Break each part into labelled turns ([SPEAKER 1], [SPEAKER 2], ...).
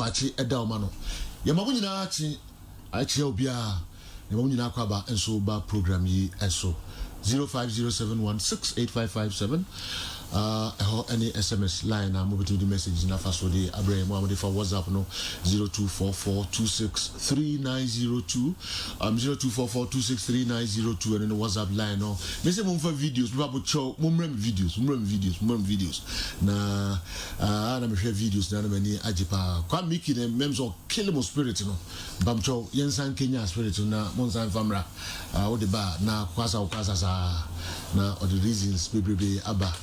[SPEAKER 1] akwachi eda omano ye mamu nyina achi achi obia ye mamu nyina akwaba enso ba program yi enso 0507168557 any SMS line I'm moving to the message na faso de Abraham Muhammad for WhatsApp no 0244263902 0244263902 and then the WhatsApp line no me say mum for videos people show mum videos na na me share videos na many ajipa kwa miki dem mems o kill mo spirit no bam show yensan Kenya spirit na monsan famra o de ba na kwasa sa na or the reasons be aba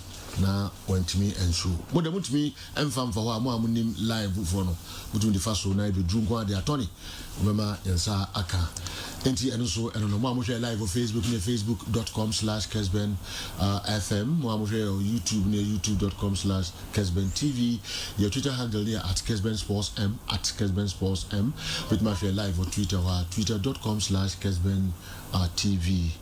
[SPEAKER 1] na want me and show but they want me and fam for wa mo amunim live for no mutu the first so na be drum kwa the attorney remember yensa aka enti eno so eno no mo amuhwe live on Facebook ne facebook.com/kesben fm mo amuhwe YouTube ne youtube.com/kesben tv your Twitter handle there @kesben sports m @kesben sports m with my share live on Twitter or twitter.com/kesben tv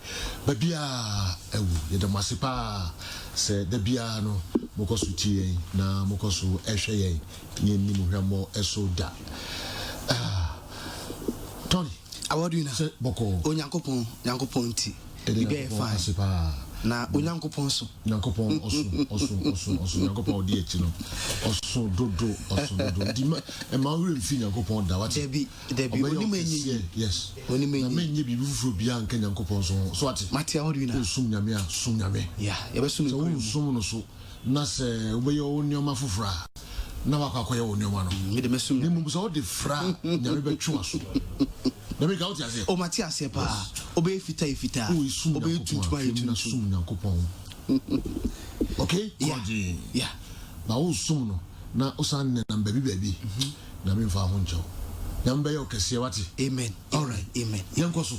[SPEAKER 1] babia ewu ye de masipa se de bia no mokoso tie na mokoso ehwe yen ni ni mohwemo eso da Tony
[SPEAKER 2] awadu na
[SPEAKER 1] boko
[SPEAKER 2] onyankopon nti ibe fine na onyankopon so
[SPEAKER 1] nyankopon oso nyankopon odi echi no oso dodo di ma wure mfi nyankopon da wate
[SPEAKER 2] debi oni menye
[SPEAKER 1] yes
[SPEAKER 2] oni menye
[SPEAKER 1] na menye bi bufuro bia nka nyankopon so ate
[SPEAKER 2] mate awadu na
[SPEAKER 1] sum nyame
[SPEAKER 2] yeah yebesum
[SPEAKER 1] no sum no so na se obeyo onioma fufura na wakwakoye onioma no
[SPEAKER 2] me de mesum
[SPEAKER 1] ni mumbusa o de fra nyame betwa so na me ga uti ase
[SPEAKER 2] o mati ase pa obe fita obe tuntuma
[SPEAKER 1] sum nyankopon okay
[SPEAKER 2] yeah
[SPEAKER 1] na o sum no na osan ne namba bi na me mfa ho ncho namba yo kese wati
[SPEAKER 2] amen
[SPEAKER 1] all right
[SPEAKER 2] amen
[SPEAKER 1] yankoso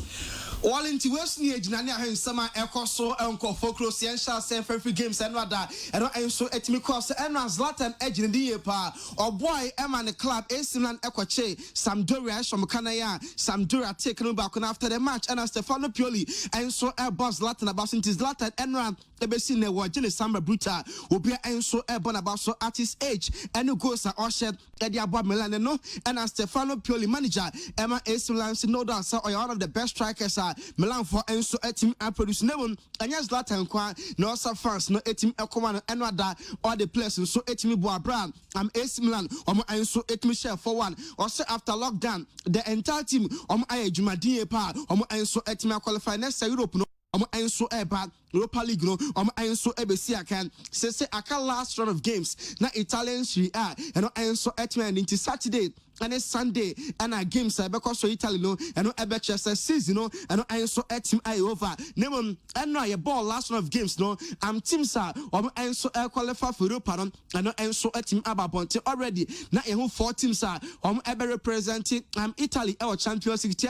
[SPEAKER 2] Walinti Westni ejinani ahensama ekoso enko focus yensha sen free games enwada eno enso etimi cross eno Zlatan ejinidi yepa oboy ema ne club AC Milan ekoche Sampdoria shomkanaya Sampdoria take no back after the match and Stefano Pioli enso boss Zlatan abasinti Zlatan enra ebesi ne wajele Samba Bruta obia enso bona baso at his age eno goes are ushered edi abo Milan no and Stefano Pioli manager ema AC Milan no doubt say one of the best strikers Milan for enso etim produce never anya Zlatan kwa no also fans no etim ekoma no enwada all the players so etimi boabra am AC Milan enso etimi share for one also after lockdown the entire team aye jumadin pa enso etimi qualify next Europe no enso eba Europa League no enso ebesi akan say aka last round of games na Italian Serie A and enso etimi into Saturday and Sunday and our games because so Italy no and ebe Chelsea season no and enso team I over name and no your ball last round of games no teams are enso qualify for Europa no and enso team ababonte already na e 4 teams are ebe representing Italy our Champions League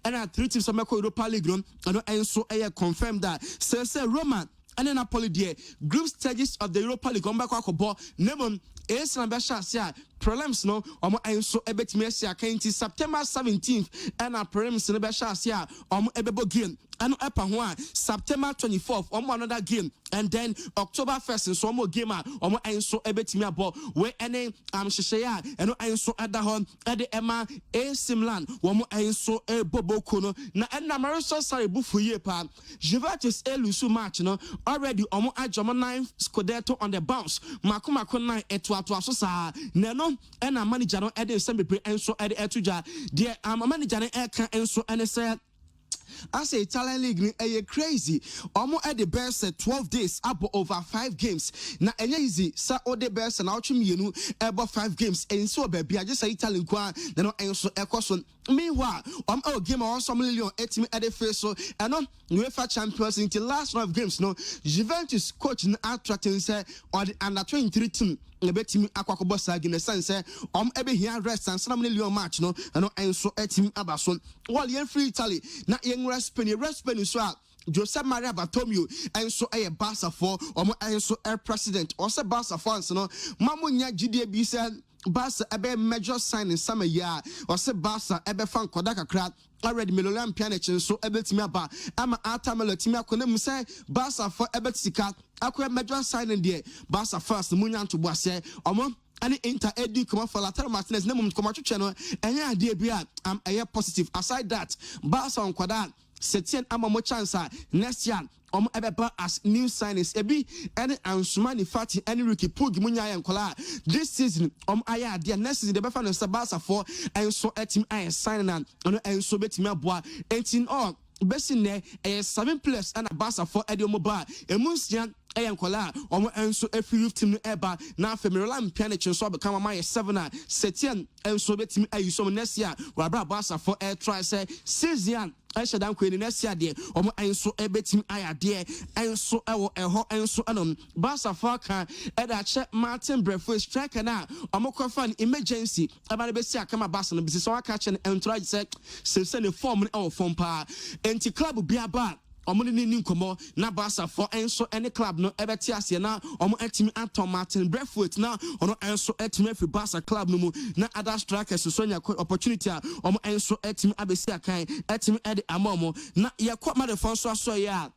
[SPEAKER 2] and 3 teams make Europa League no and enso confirmed that say Roma and then Napoli there group stages of the Europa League on back ball name AC Milan Besha prelims no enso ebetimi asia kanti September 17th and prelims no besha asia ebebo game and epa ho September 24th another game and then October 1st so game enso ebetimi abo we ene hyehyea eno enso ada ho ede ema AC Milan enso eboboko no na enna Mauricio Sarri bufu ye pa Juventus elusu match no already ajomo 9 Scudetto on the bounce makoma 9 eto so sa neno and a manager no ede sembe enso ede etuja de manager no eka enso ene say as a Italian league ni crazy at the best 12 days up over 5 games na enye easy sa ode best na otwe mienu about 5 games enso baby I just say Italian kwa na no enso ekoso meanwhile game also million 8 at the face so and on UEFA Champions League last round of games no Juventus coach na attracting say or the under 23 team ebetimi akwakobo sagi na sense ebe here rest and some million match no and enso team abaso while yen free Italy na yen Spain so Jose Maria Bartomeu enso Barca for enso president also Barca fans no mamunya gidie bi say Barca ebe major signing summer year also Barca ebe fan koda kakra already Milan Pjanic so ebetimi aba ama atamelo timi akona mu say Barca for ebetika akwa major signing there Barca first munya to boase and Inter Edu come for Lautaro Martinez name come channel and idea be a positive. Aside that, Barca on Quadan, Setien Amamo chance next year. Ebeba as new signings ebi any Ansumani Fati any Ricky Pug Munya and Kola this season aya dia next season the befa no Sabasa for and so etim I signing and so betimi aboa 18 all besin ne 7 players and a Barca for Edio Mobile emunsian ayan kola enso every team eba na Femirala Mpianic so become my 7 Setien enso betimi ayi so next year wa bra Barca for air try say season I should have queen next year, dear, or enso ebetim I dear, enso eho enso anon, Barca Falcon, Eda check Martin Breakfast striker now, fan emergency, about the best come a bass and business or catching and try to send a form or phone power, and to club be a bar. Omuni ni nkomo na Barca for enso any club no ebeti ase na omo etimi Anton Martin Breakfast na ono enso etimi fi Barca club no mu na other strikers so nya opportunity a omo enso etimi abesi akan etimi ede amomo na yakwa madefonso aso ya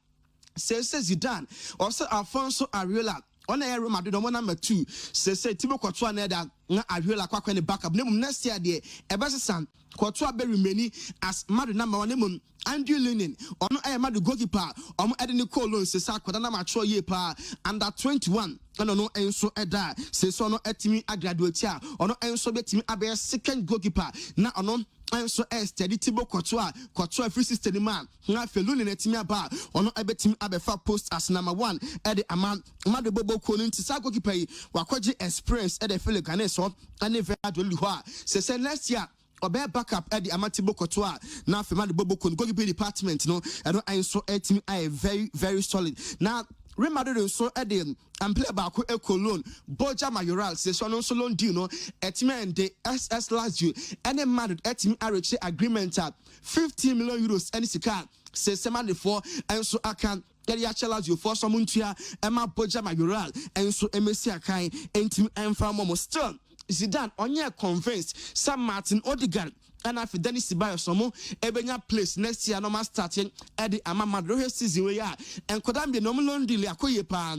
[SPEAKER 2] Sese Zidane also Alfonso Areola on air Real Madrid number 2 say Thibaut Courtois na da na Areola kwakwa ne backup nemu next year de ebesesan Courtois be remain as Madrid number 1 nemu Andrew Lunin ono air Madrid goalkeeper omo ede ni Cologne say kwada na macho ye pa under 21 no enso eda say so no etimi agraduate a ono enso betimi abe second goalkeeper na ono enso steady Thibaut Courtois free system man na feluni na timi aba ono ebetimi abefa post as number 1 e de ama madu bobo ko no ntisa goalkeeper yi wakwaji experience e de fele Ghanaian so ane very adwelu ho a say next year obe backup Eddie Amatibo Kotoa na Fema de Bobo Kon goalkeeper department no and so team I very very solid now Real Madrid so Eddie and play back with Cologne Borja Mayoral says so no so loan deal no and the SS Lazio and Madrid team reach agreement at 15 million euros any sika says Semana for and so I can get ya Lazio for some muntia Emma Borja Mayoral and so MSC akan and team and farm still Zidane onye convinced Sam Martin Odegaard and after Dennis Ceballos somo ebenya place next year normal starting at the Madrid season we are and kodam be normal deal akoye pa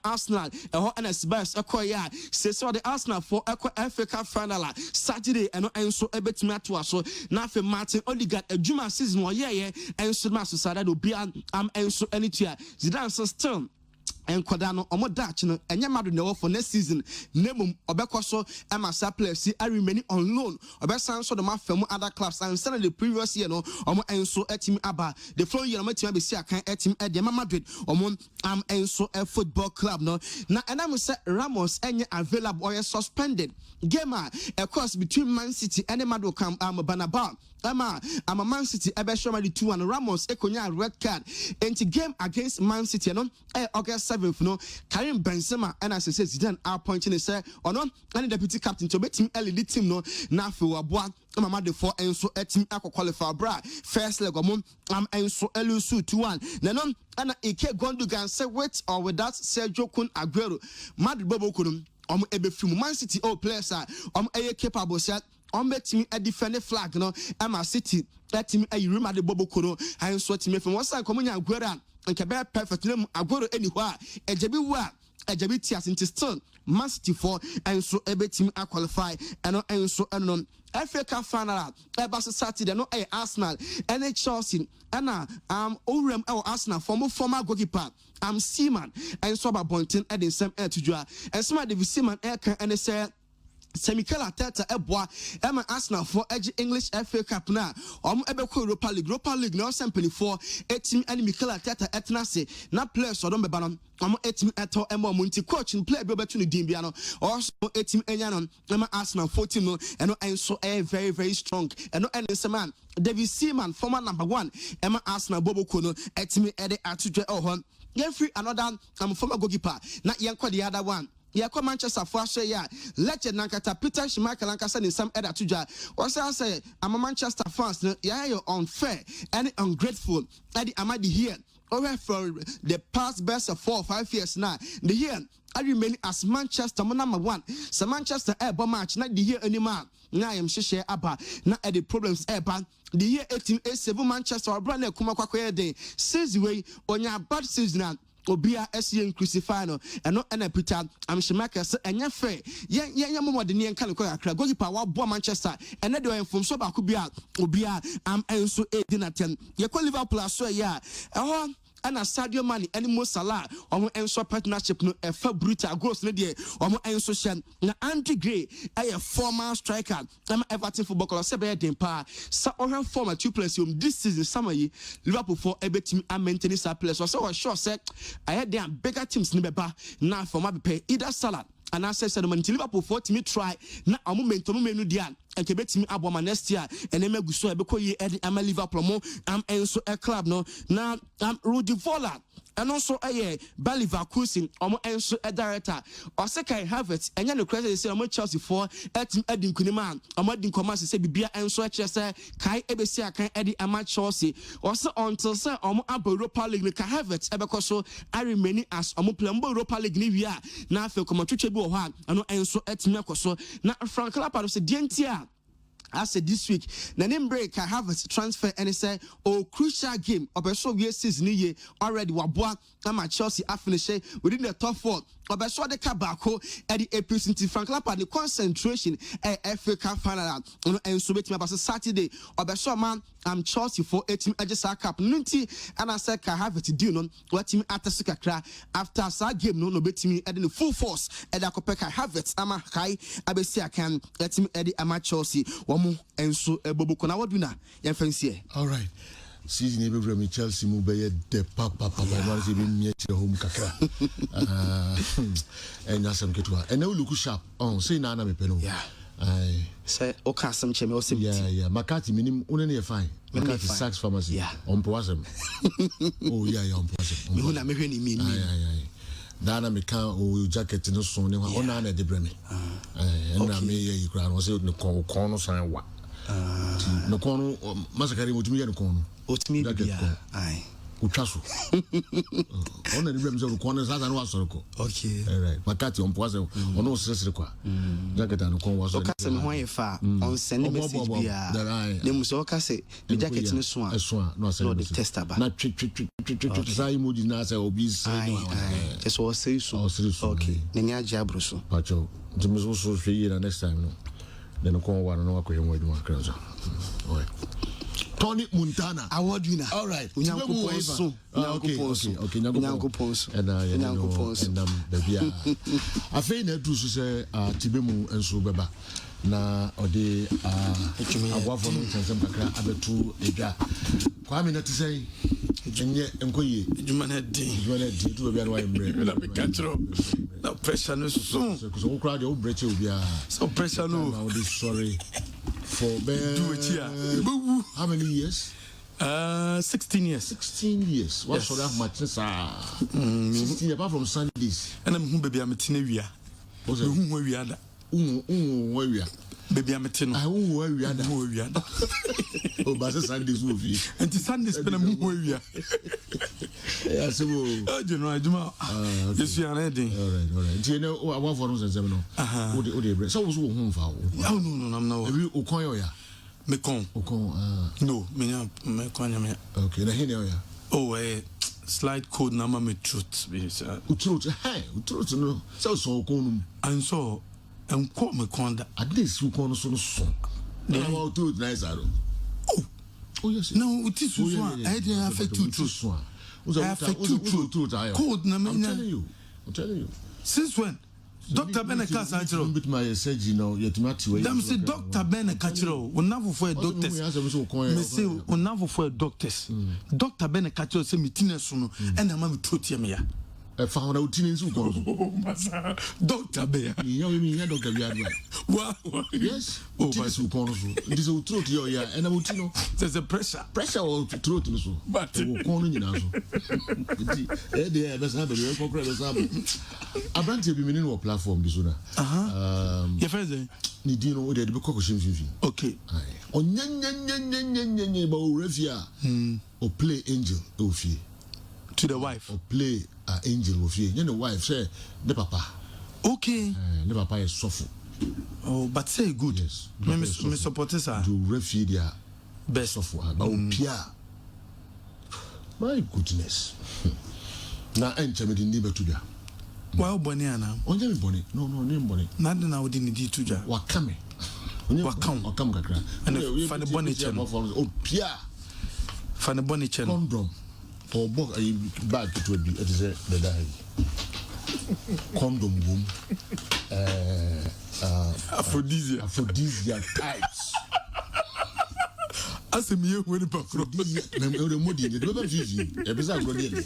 [SPEAKER 2] Arsenal eho and Ceballos akoya say so the Arsenal for FA Cup final Saturday and so ebetimi ato aso na after Martin Odegaard adwuma season wo ye and so ma so sada do bia and so anytia Zidane so still and Kodano Omodach no enya Madrid no for next season nemum obekoso emasa players see I remain on loan obesan so the mafemu other clubs and send the previous year no omo enso etimi aba the following year omo etimi be see akan etim e de Madrid omo enso a football club no na enam say Ramos enye available or suspended game a course between Man City and Madrid Bernabeu ama Man City ebe show me 2-1 Ramos ekonya red card into game against Man City no August 7th no Karim Benzema and as say Zidane are pointing say ono and deputy captain to betim lead team no na fe waboa mama de for enso team qualify bra first leg omo enso elusu 2-1 na no and Ike Gundogan say with or without Sergio Kun Aguero Madrid bobo kunum ebefimu Man City players are capable say betimi a defend flag no Emma City team a Real Madrid bobo kono and so team from one side komunya Aguero and be perfect name Aguero anywhere ejebi wa ejebi tias into still Man City for and so betimi a qualify and so anon FA Cup final eba Saturday no Arsenal and Chelsea and Orem Arsenal former goalkeeper Seaman and so about Bonton and the same to draw and some of the Seaman and say Mikel Arteta eboa Emma Arsenal for edge English FA Cup na ebeko Europa League no sempany for team and Mikel Arteta etnase na players odon beba no team eto emma munti coach and player be betu no dimbia no also team enya no Emma Arsenal 14 no eno enso very very strong eno man David Seaman former number 1 Emma Arsenal Boboko no team ede atudwe ohon yen free another former goalkeeper na yen kwa the other one Yako Manchester for ya legend Nankata Peter Schmeichel Lankasa in some edit to or say I'm a Manchester fans you're unfair and ungrateful Eddie Amadi here over for the past best of 4 or 5 years now the year I remain as Manchester number 1 so Manchester air match not the year anymore now I am share abba not at the problems airban the year 1887 Manchester or brand kuma kwakwe day says way on your bad season obia SCN crucify no eno ena Peter Amshimaka se enya fe ye momode ne enka lekọ akra goalkeeper wa bo Manchester ene de enfom so ba ko bia obia am enso edinatem ye ko Liverpool aso ya eho ana Sadio Mane and Mo Salah omo enso partnership no efa brutal goals ne de omo enso hye na Andy Gray a former striker am Everton football club se be den pa sa ohwe former 2 players this season summer yi Liverpool for every am maintain sa players so sure say aye dem bigger teams ne beba na former be either Salah and I said Liverpool for to me try na omo maintain menu dia enke betimi aboma next year ene maguso ebekọ ye edi ama Liverpool mo am enso a club no na Rudi Voller and also Bayer Leverkusen omo enso a director Osaka Havertz enya no credit say omo Chelsea for etim edin kunima omo din commerce say bibia enso a chese kai ebesi akan edi ama Chelsea also until say omo abo Europa League ka Havertz ebekọ so I remain as omo play mbo Europa League ni wi a na afa komatwetwe bi wo ha ano enso etimi akoso na Frank Lampard say dientia I said this week, the name break I have a transfer and it said, oh, crucial game. Obeso we season ye already wabwa. I'm at Chelsea. I finish within the top 4. Obeso the Kabako at the April Frank Lampard the concentration at FA Cup final and so me about Saturday. Obeso man, I'm Chelsea for 18 edges cup. Nunti and I said I have it to do no what team after Sukakra after that game no bet me at the full force at the Kopeka have it. I'm a high abesi I can let him Eddie ama Chelsea. And so Bobo Kona waduna yan fancy.
[SPEAKER 1] All right. Season every from Chelsea mu be de papa no say be near to home kakra. And asem ketwa. And now look sharp. Oh, say na me peno.
[SPEAKER 2] Yeah. Say o ka asem cheme o sim.
[SPEAKER 1] Yeah. Makati minim unene e fine. Makati Saks Pharmacy.
[SPEAKER 2] Yeah.
[SPEAKER 1] On poasem. Oh yeah, on poasem.
[SPEAKER 2] Me huna me hwe ni mi.
[SPEAKER 1] Yeah. Dana me kan o jacket no so ne ho na na de breme. Na me ye kura no say no kon no san wa. No kon masakari mo tumi ye no kon no.
[SPEAKER 2] Otumi bia. Ai.
[SPEAKER 1] Utwa so. Ona de breme so kon no sa no wa so ko.
[SPEAKER 2] Okay.
[SPEAKER 1] All right. Makati on poase ono sesere kwa. Jacket no kon wa so.
[SPEAKER 2] O ka se me ho ye fa on send message bia. Ne mu so o ka se me jacket no so a.
[SPEAKER 1] So a no send.
[SPEAKER 2] No the tester ba.
[SPEAKER 1] Na trick sai mo di na say obi say no.
[SPEAKER 2] Just o say so. Okay. Ne nya agya bro so.
[SPEAKER 1] Pacho. Ntimi so hwe na next time no. Then kon wa no akoye mo adwuma kra so. All right. Tony Montana
[SPEAKER 2] award winner.
[SPEAKER 1] All right.
[SPEAKER 2] Unyankopon so.
[SPEAKER 1] Okay.
[SPEAKER 2] Unyankopon so.
[SPEAKER 1] And bebia. Afei na du so say tibemu enso beba. Na ode agwafo no nsensem kakra abetu edwa. Kwame na tisai enye enkoye.
[SPEAKER 2] Edwuma na din
[SPEAKER 1] tu bebia no ayembre.
[SPEAKER 2] Na be catro. Na pressure no so.
[SPEAKER 1] So crowd o breche obia.
[SPEAKER 2] So pressure no.
[SPEAKER 1] I would be sorry for do it here. How many years?
[SPEAKER 2] 16 years.
[SPEAKER 1] 16 years. What sort of matches are 16 apart from Sundays?
[SPEAKER 2] And I'm home baby I'm tinewia.
[SPEAKER 1] What's it?
[SPEAKER 2] Where we are.
[SPEAKER 1] Where we are.
[SPEAKER 2] Baby I'm tin.
[SPEAKER 1] I where we are.
[SPEAKER 2] Where we are.
[SPEAKER 1] Oh, but Sundays movie.
[SPEAKER 2] And the Sundays spend a where we are.
[SPEAKER 1] Yeah, so
[SPEAKER 2] General Juma. Yes, you are ready.
[SPEAKER 1] All right. Do you know what for us and seven? So was home for.
[SPEAKER 2] Oh no, I'm not.
[SPEAKER 1] You Okoya.
[SPEAKER 2] Mekon. No, me kwanya.
[SPEAKER 1] Okay, na hene oya.
[SPEAKER 2] Oh, slide code number me truth.
[SPEAKER 1] Truth no. So konum.
[SPEAKER 2] And so call me konda.
[SPEAKER 1] At least you kon so. Na about truth nice aro. Oh yes.
[SPEAKER 2] No, it is one. I didn't affect two truths. I affect two truth. Code na me.
[SPEAKER 1] I'm telling you.
[SPEAKER 2] Since when? Dr. Ben Kachiro.
[SPEAKER 1] Bit my surgery now, yet Matthew.
[SPEAKER 2] Them say Dr. Ben Kachiro. We never for doctors. Me say we never for doctors. Dr. Ben Kachiro say me tina suno, and I'm truth me ya.
[SPEAKER 1] Found out in so called
[SPEAKER 2] Dr. Bear.
[SPEAKER 1] You mean Dr. Bear?
[SPEAKER 2] Wow.
[SPEAKER 1] Yes. Oh, by so corner. It is a truth here, yeah, and I would know
[SPEAKER 2] there's a pressure
[SPEAKER 1] or truth to so. But corner in also. They have a very progress. I brand to be meaning of platform, Bisuna. Your friend, Nidino, the Bocochin.
[SPEAKER 2] Okay.
[SPEAKER 1] On Yan Revia or play angel, Ophi.
[SPEAKER 2] To the wife.
[SPEAKER 1] Or play angel of you. The wife say the papa.
[SPEAKER 2] Okay.
[SPEAKER 1] The papa is soft.
[SPEAKER 2] Oh, but say good.
[SPEAKER 1] Yes.
[SPEAKER 2] Me support her.
[SPEAKER 1] To refuse their
[SPEAKER 2] best
[SPEAKER 1] of her. But Pia. My goodness. na enche me di betuja
[SPEAKER 3] wa oboni ana
[SPEAKER 1] onye me boni no ne boni
[SPEAKER 3] na de na odi ni di tuja
[SPEAKER 1] wa kame wakam kakra
[SPEAKER 3] and fa ne boni che no
[SPEAKER 1] o pia
[SPEAKER 3] fa ne boni che no
[SPEAKER 1] condom or book a bag to be it is the die condom boom aphrodisiac types
[SPEAKER 3] asemi ye woni pa pro
[SPEAKER 1] the modi the baba vivi e be za go dey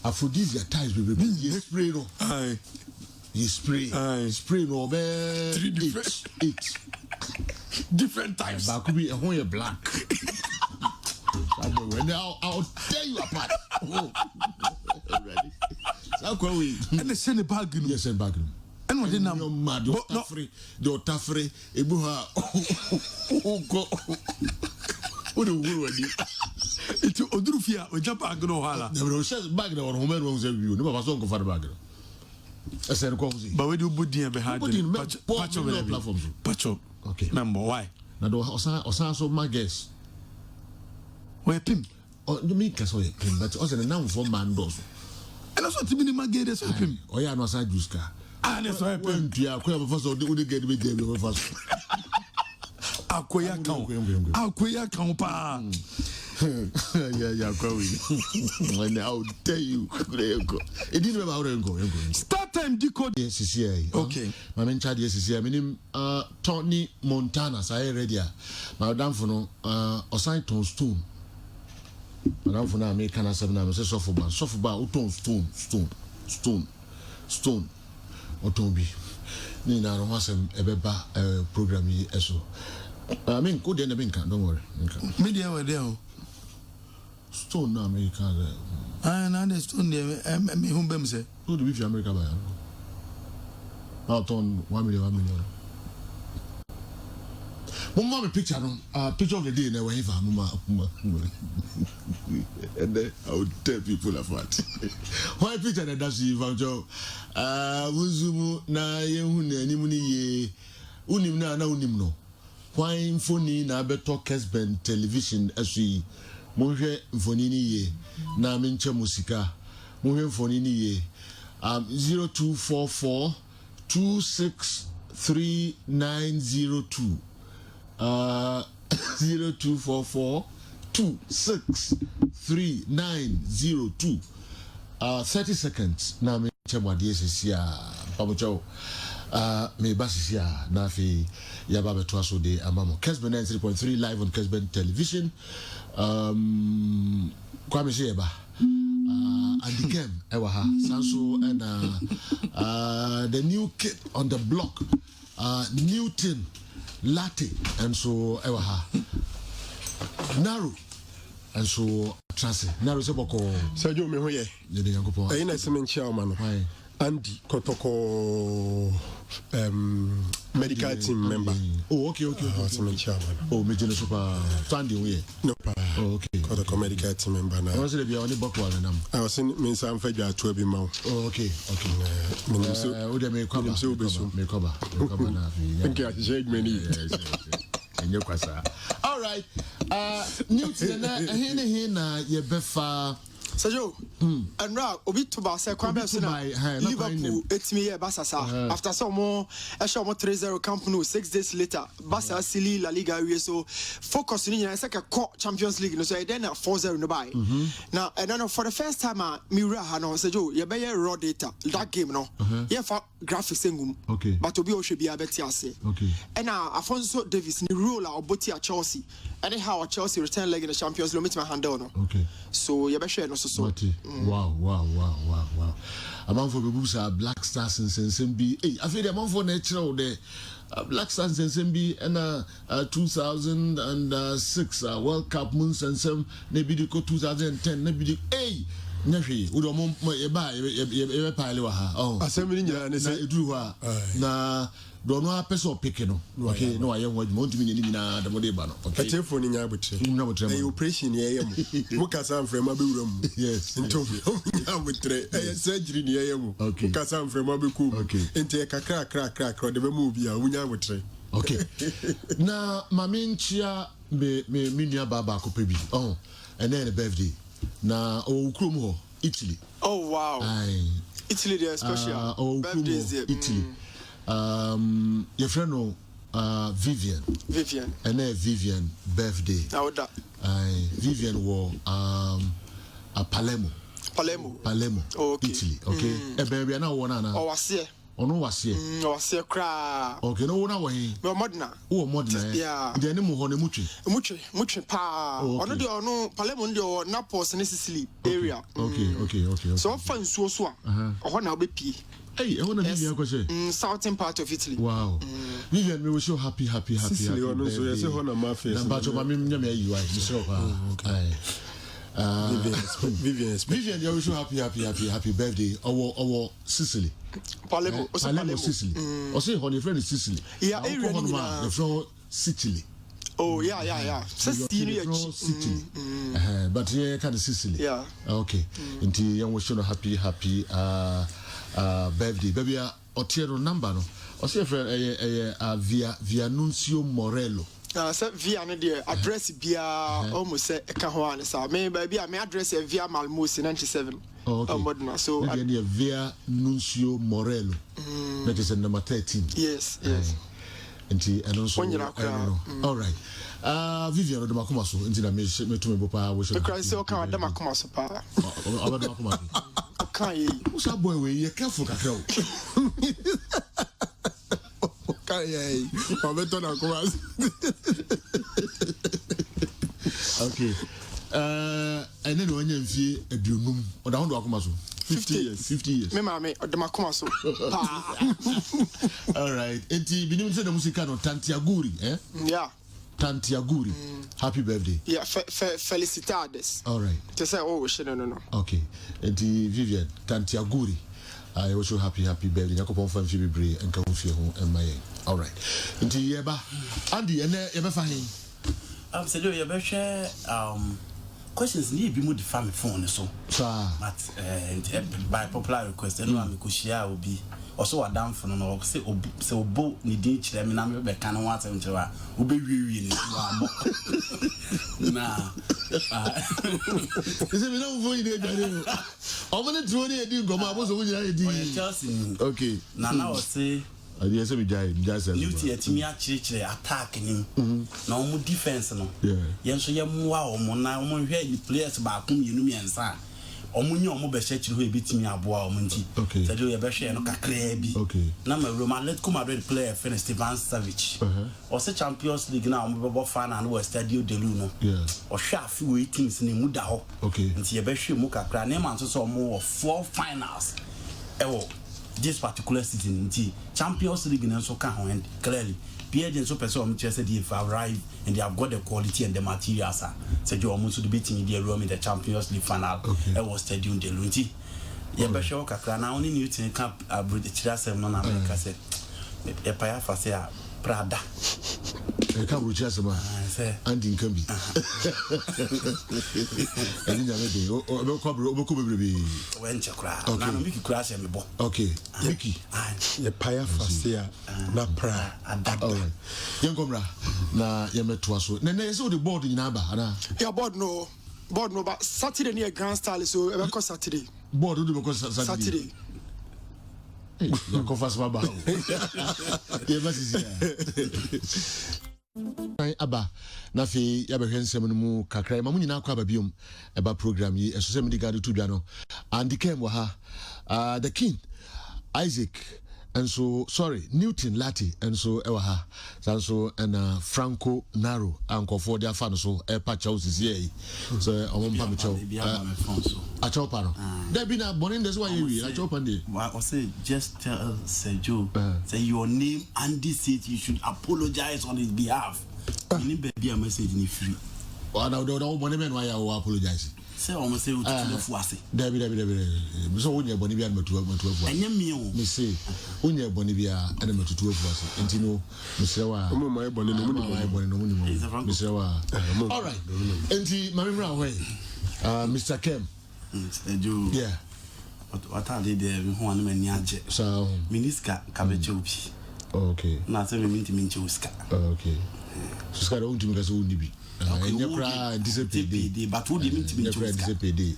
[SPEAKER 1] aphrodisiac types be you spray no
[SPEAKER 3] aye
[SPEAKER 1] you spray no be 8
[SPEAKER 3] different types
[SPEAKER 1] ba could be a whole black I'll tear you apart. Oh. Ready? So we
[SPEAKER 3] and the send bag no
[SPEAKER 1] yes bag no
[SPEAKER 3] and what na
[SPEAKER 1] mad the otafre ebuha go what the whole ready
[SPEAKER 3] it odurufia o japa bag no hala
[SPEAKER 1] the bro says bag no home no say you no papa so go for bag no I said ko see
[SPEAKER 3] but we do body be hard patch over
[SPEAKER 1] platforms
[SPEAKER 3] patch
[SPEAKER 1] okay
[SPEAKER 3] remember why
[SPEAKER 1] na do osan so my guess
[SPEAKER 3] we pim
[SPEAKER 1] oh you mean case we pim but also the now for man does
[SPEAKER 3] and also timi ma get so pim
[SPEAKER 1] oh yeah no sa juice ka
[SPEAKER 3] na so pim
[SPEAKER 1] pia ko ya first we get me dey we first
[SPEAKER 3] akoya kan pa
[SPEAKER 1] yeah kwawi when I'll tell you it didn't remember how to go
[SPEAKER 3] start time decode
[SPEAKER 1] yes here
[SPEAKER 3] okay
[SPEAKER 1] my men charge yes here meaning Tony Montana say ready my damn for no osan ton stone madam for na me kana 7 na me say soft bar o ton stone o ton bi ni na no wasem ebeba program yi eso I mean go there na be nkan don't worry nkan
[SPEAKER 3] media we there
[SPEAKER 1] stone na America
[SPEAKER 3] na the stone there me hum bem say
[SPEAKER 1] who do we fi America buy now ton 1 million Mama me picture no picture of the day na we have mama and then I would tell people apart why picture na dash you from jo wuzumu na yehu na animu ni ye unim na unim no why phone na beto Kesben television asui monhwe mfoni ni ye na menche musika monhwe mfoni ni ye 0244 263902 0244 263902 30 seconds na me chemwade sisia pamocho me basisia na fi ya ba beto aso de amamo Kesben 93.3 live on Kesben television kwa me se ba and the game ewa sanso and the new kid on the block Newton Latte and so ewa narrow and so trance narrow se boko
[SPEAKER 4] Sergio me hoye
[SPEAKER 1] ye de yankopo
[SPEAKER 4] na semen chairman no Andy Kotoko medical team member.
[SPEAKER 1] Oh, okay.
[SPEAKER 4] Semen chairman.
[SPEAKER 1] Oh, me jeno super standing we.
[SPEAKER 4] No pa.
[SPEAKER 1] Oh, okay.
[SPEAKER 4] Kotoko medical team member na.
[SPEAKER 1] I was there be on the boko wala nam.
[SPEAKER 4] I was in me sam fa dwa to bi ma.
[SPEAKER 1] Oh, okay.
[SPEAKER 4] Me so
[SPEAKER 1] o de me cover na fi.
[SPEAKER 4] Thank you, Jade Many.
[SPEAKER 1] And you kwasa. All right. Newton na hina ye befa
[SPEAKER 2] Sergio, and now obi to ba say kwa be so na Liverpool etimi ye basasa after some more a show more 3-0 Camp Nou 6 days later Barca Silly La Liga we so focus ni na say ka Champions League no so e then 4-0 no buy now and then for the first time me ha no Sergio ye be raw data that game no ye for graphics engum but obi o hwe bia beti ase and now Afonso Davies ni role a oboti at Chelsea and how Chelsea return leg in the Champions League meet my handle no so ye be share no so
[SPEAKER 1] wow among for bebusa Black Stars and Sensembi I feel among for natural the Black Stars and Sensembi and 2006 World Cup moon Sensem maybe the 2010 maybe Nafi, udo mo e ba e pile wa ha oh
[SPEAKER 4] asemi nyina ne se
[SPEAKER 1] eduru ha na do no apeso pick no okay no aye ho adwuma ntumi nyini na da mo de ba no okay
[SPEAKER 4] telefone nya botre e operation ye yam mo kasa mfrema be wuram
[SPEAKER 1] yes
[SPEAKER 4] ntom nya botre e surgery ne ye yam mo kasa mfrema be ku ente kakra de be mo bi a nya botre
[SPEAKER 1] okay na maminchia me nua baba ko pebi oh and then the birthday na okrom ho Italy
[SPEAKER 2] Oh wow.
[SPEAKER 1] Aye.
[SPEAKER 2] Italy there special. Birthdays there.
[SPEAKER 1] Italy. Your friend no Vivian. And then Vivian birthday.
[SPEAKER 2] Now that.
[SPEAKER 1] Aye. Vivian was Palermo.
[SPEAKER 2] Oh, okay.
[SPEAKER 1] Italy. Okay. Baby na wona na.
[SPEAKER 2] Oh wase.
[SPEAKER 1] Ono wase.
[SPEAKER 2] Wase kra.
[SPEAKER 1] Okay, no wona wahi.
[SPEAKER 2] Me modern.
[SPEAKER 1] Oh modern.
[SPEAKER 2] Yeah.
[SPEAKER 1] De ne mu ho ne
[SPEAKER 2] mutwe pa. Ono de ono Palermo de Naples ne Sicily area.
[SPEAKER 1] Okay.
[SPEAKER 2] So fan so a. Ho na obepie.
[SPEAKER 1] Hey, I want to Vivian question.
[SPEAKER 2] Southern part of Italy.
[SPEAKER 1] Wow. Vivian, we were so happy.
[SPEAKER 4] Sicily, so you say Hona Mafia.
[SPEAKER 1] But your mammy, you Vivian, you were so happy birthday. Our Sicily.
[SPEAKER 2] Palermo,
[SPEAKER 1] Sicily. Or say, your friend is Sicily.
[SPEAKER 2] Yeah,
[SPEAKER 1] your friend Sicily.
[SPEAKER 2] Oh, yeah. Sicily.
[SPEAKER 1] But yeah, kind of Sicily.
[SPEAKER 2] Yeah.
[SPEAKER 1] Okay. Until you were so happy. Birthday, baby, Otiero number no. Or say friend via Nuncio Morello.
[SPEAKER 2] So via the address via almost a Cajuan. So maybe I may address via Malmus in 97.
[SPEAKER 1] Okay.
[SPEAKER 2] So
[SPEAKER 1] via Nuncio Morello. That is number 13.
[SPEAKER 2] Yes.
[SPEAKER 1] And also all right. Vivian de Makumaso into the me to me papa we should.
[SPEAKER 2] Because so can de Makumaso pa.
[SPEAKER 1] About Makumaso.
[SPEAKER 2] Okay.
[SPEAKER 1] Who's that boy we careful kakra.
[SPEAKER 4] Okay. Obeto na Makumaso.
[SPEAKER 1] Okay. And then when you see a dunum or down to Makumaso. 50 years.
[SPEAKER 2] Me mama de Makumaso.
[SPEAKER 1] All right. Enti binim se de musika no Tantiaguri, eh?
[SPEAKER 2] Yeah.
[SPEAKER 1] Tantiaguri. Happy birthday.
[SPEAKER 2] Yeah, felicitades.
[SPEAKER 1] All right.
[SPEAKER 2] To say no.
[SPEAKER 1] Okay. Enti Vivian Tantiaguri. I wish you happy birthday. Yakopon fan fi bebre enka wo fie ho emaye. All right. Enti yeba Andy ene yeba fa hin.
[SPEAKER 3] Say do yeba share questions need be more the family phone so. But by popular request anyone me share will be also adam for no say obo ni din kire me na me be kan wa tem kire wa obe wiwi ni wa mo na
[SPEAKER 1] is it me no vo ni ejare o mo ne tuo ni edi ngomo aboso wo nyina edi okay
[SPEAKER 3] na o say
[SPEAKER 1] I say we jai
[SPEAKER 3] Newty atimi akirikire attack nim na omo defense no yen so ye moa omo na omo hwe ni players ba kom yenu miensa omo nya omo be hye ho ebitimi aboa omo nti say do ye be hwe no kakra bi na ma Roma Atletico Madrid player Fene Stevan Savic o se Champions League na omo be final no Stadio de Luna o hwe afi we teams ni mu da ho nti ye be hwe mu kakra na man so omo 4 finals ewo this particular season in Champions League and so can and clearly Pierre so person said if arrive and they have got the quality and the materials said you almost debating in the room in the Champions League final it was Stadium de Lunti be sure kakra na only new thing camp abroad the chira no na America said e pa ya fa say Prada
[SPEAKER 1] e ka bru chira ma Andy Nkambi and you dey o ko bebrebe
[SPEAKER 3] when chakra na no Mickey crash me bo
[SPEAKER 1] okay Mickey
[SPEAKER 4] ye pa ya fa say na pra
[SPEAKER 1] all right yenkomra na ye meto aso na say the board nyina ba ana
[SPEAKER 2] yeah board no but Saturday near Grand Style so e be ko Saturday
[SPEAKER 1] board do be ko Saturday you go fast baba ye ba sisi aba na fe ya behwe nsem no mu kakra ma munyina akwa babiom eba program yi eso se mediga to dwa no and came ha the king Isaac and so sorry Newton Lati and so ewa ha so and Franco Naro anko for their fan so e pa Chelsea here so ompa me chow a chopa no there be na born this why you a chopa dey
[SPEAKER 3] I say just tell Sergio say your name and this city you should apologize on his behalf you need baby a message in free
[SPEAKER 1] now the one man why you apologize
[SPEAKER 3] say almost say to fu ase
[SPEAKER 1] David so wonya boni bia matu afu
[SPEAKER 3] anya mi o
[SPEAKER 1] me say wonya boni bia ana matu afu ase entino me say wa
[SPEAKER 4] mo mai boni no mu
[SPEAKER 1] me say wa all right enti mami mra ho Mr. Kem
[SPEAKER 3] Joe
[SPEAKER 1] yeah
[SPEAKER 3] what are they there me ho an mani age
[SPEAKER 1] so
[SPEAKER 3] miniska ka be chobi
[SPEAKER 1] okay
[SPEAKER 3] na say me minti uska
[SPEAKER 1] okay so ska don't me ka so uni bi enya kra disapedi
[SPEAKER 3] but who dey mean to be
[SPEAKER 1] disapedi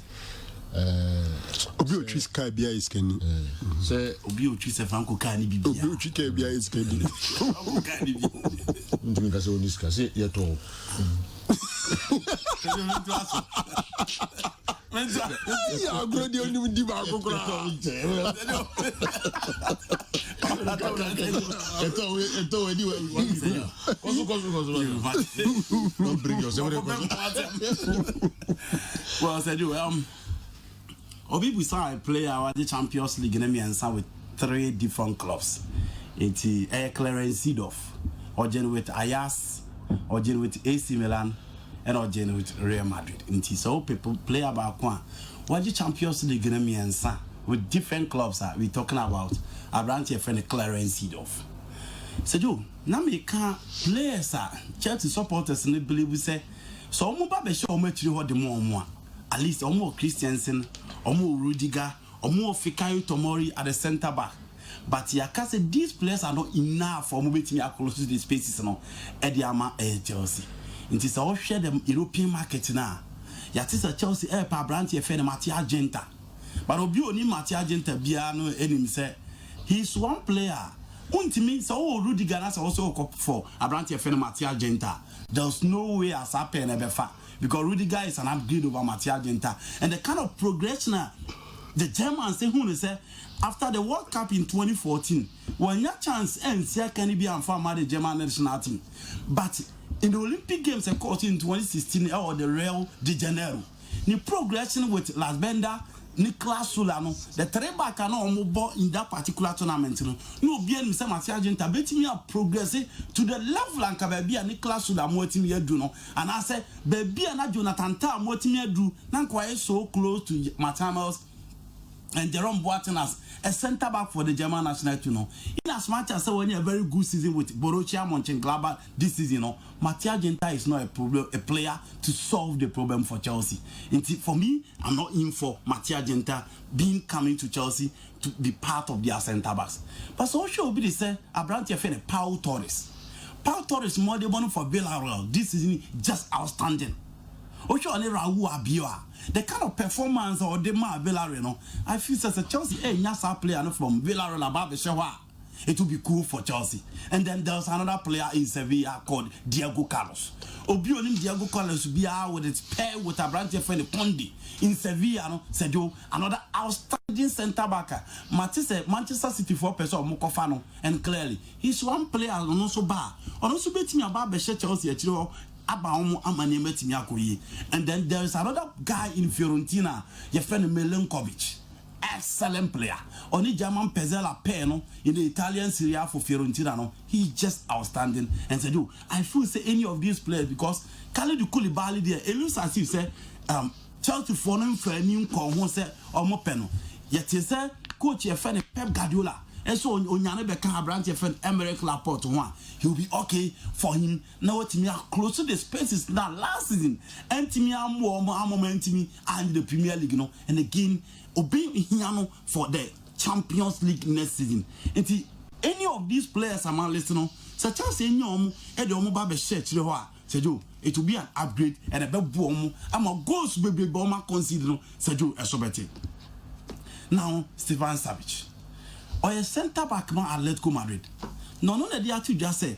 [SPEAKER 4] Obi o twis ka bia is kani.
[SPEAKER 3] Say obi o twis Franco ka ni bibia.
[SPEAKER 4] Obi o twis ka bia is kani.
[SPEAKER 3] Franco ka ni bibia.
[SPEAKER 1] Ndimi ka se oniska se ye to.
[SPEAKER 4] Ya agro di oni di ba akokora.
[SPEAKER 1] Eto we di we. Koso. Don't bring yourself.
[SPEAKER 3] Well, said you Obi Busa play our the Champions League in Amiens with 3 different clubs. It's Clarence Seedorf, Origin with Ajax, Origin with AC Milan, and Origin with Real Madrid. And so people play about what the Champions League in Amiens with different clubs. We talking about a branch of friend Clarence Seedorf. So you now me can players Chelsea supporters and believe we say so omo ba show match what the more at least omo Christensen, omo Rudiger, omo Fikayo Tomori at the center back. But ya can say these players are not enough for omo betimi across the spaces no e dey ama Chelsea. It is all share the European market now. Ya tisa Chelsea pa branch e fe na Matia Genta. But obi oni Matia Genta bia no enim say he's one player. Untimi so Rudiger na also for a branch e fe na Matia Genta. There's no way as happen ever because Rudiger is an upgrade over Matia Genta and the kind of progression the Germans say who say after the World Cup in 2014 when your chance and see can be and farm the German national team but in the Olympic Games in 2016 or the Rio de Janeiro the progression with Las Benda Nicolas Solano, the 3 back and all in that particular tournament. No, bien, Mr. Matia Genta, betting me up progressing to the level and Baby and Nicolas Solano, what me do no. And I said, Baby and Jonathan Tam, what me do, not quite so close to Matamos and Jerome Boateng as a center back for the German national team. In as much as when you a very good season with Borussia Mönchengladbach this season, Matia Genta is not a player to solve the problem for Chelsea. For me, I'm not in for Matia Genta coming to Chelsea to be part of their center backs. But so sure be say Abrante Fene Pau Torres. Pau Torres more the one for Villarreal this season just outstanding. Raul Abioa. The kind of performance or the Villarreal, I feel as a Chelsea, Nyasa player from Villarreal about the Shawa. It will be cool for Chelsea. And then there's another player in Sevilla called Diego Carlos. Obionim Diego Carlos be out with its pair with a branch of Conde in Sevilla, Sergio, another outstanding centre back. Manchester City 4% Mokofano, and clearly he's one player on also bar. On also bet me about Chelsea. And then there is another guy in Fiorentina, your friend Milenkovic, excellent player. Only German Pezzella Peno in the Italian Serie A for Fiorentina. No, he's just outstanding. And said, I feel say any of these players because Kalidou Koulibaly there. It looks as if say Chelsea for them for a new call say or more peno. Yet he said coach your friend Pep Guardiola. And so Onyane Beka branch your friend Emerick Laporte one. He'll be okay for him. Now what me are close to the spaces now last season. And to me I'm moment me and the Premier League, and again obeying Hiano for the Champions League next season. And any of these players I'm listening, such as any Babe Church, it will be an upgrade and a big boom. I'm a ghost baby bomber considering Sergio Esobete. Now Stefan Savic. Or a centre back man Atletico Madrid. No, they actually just say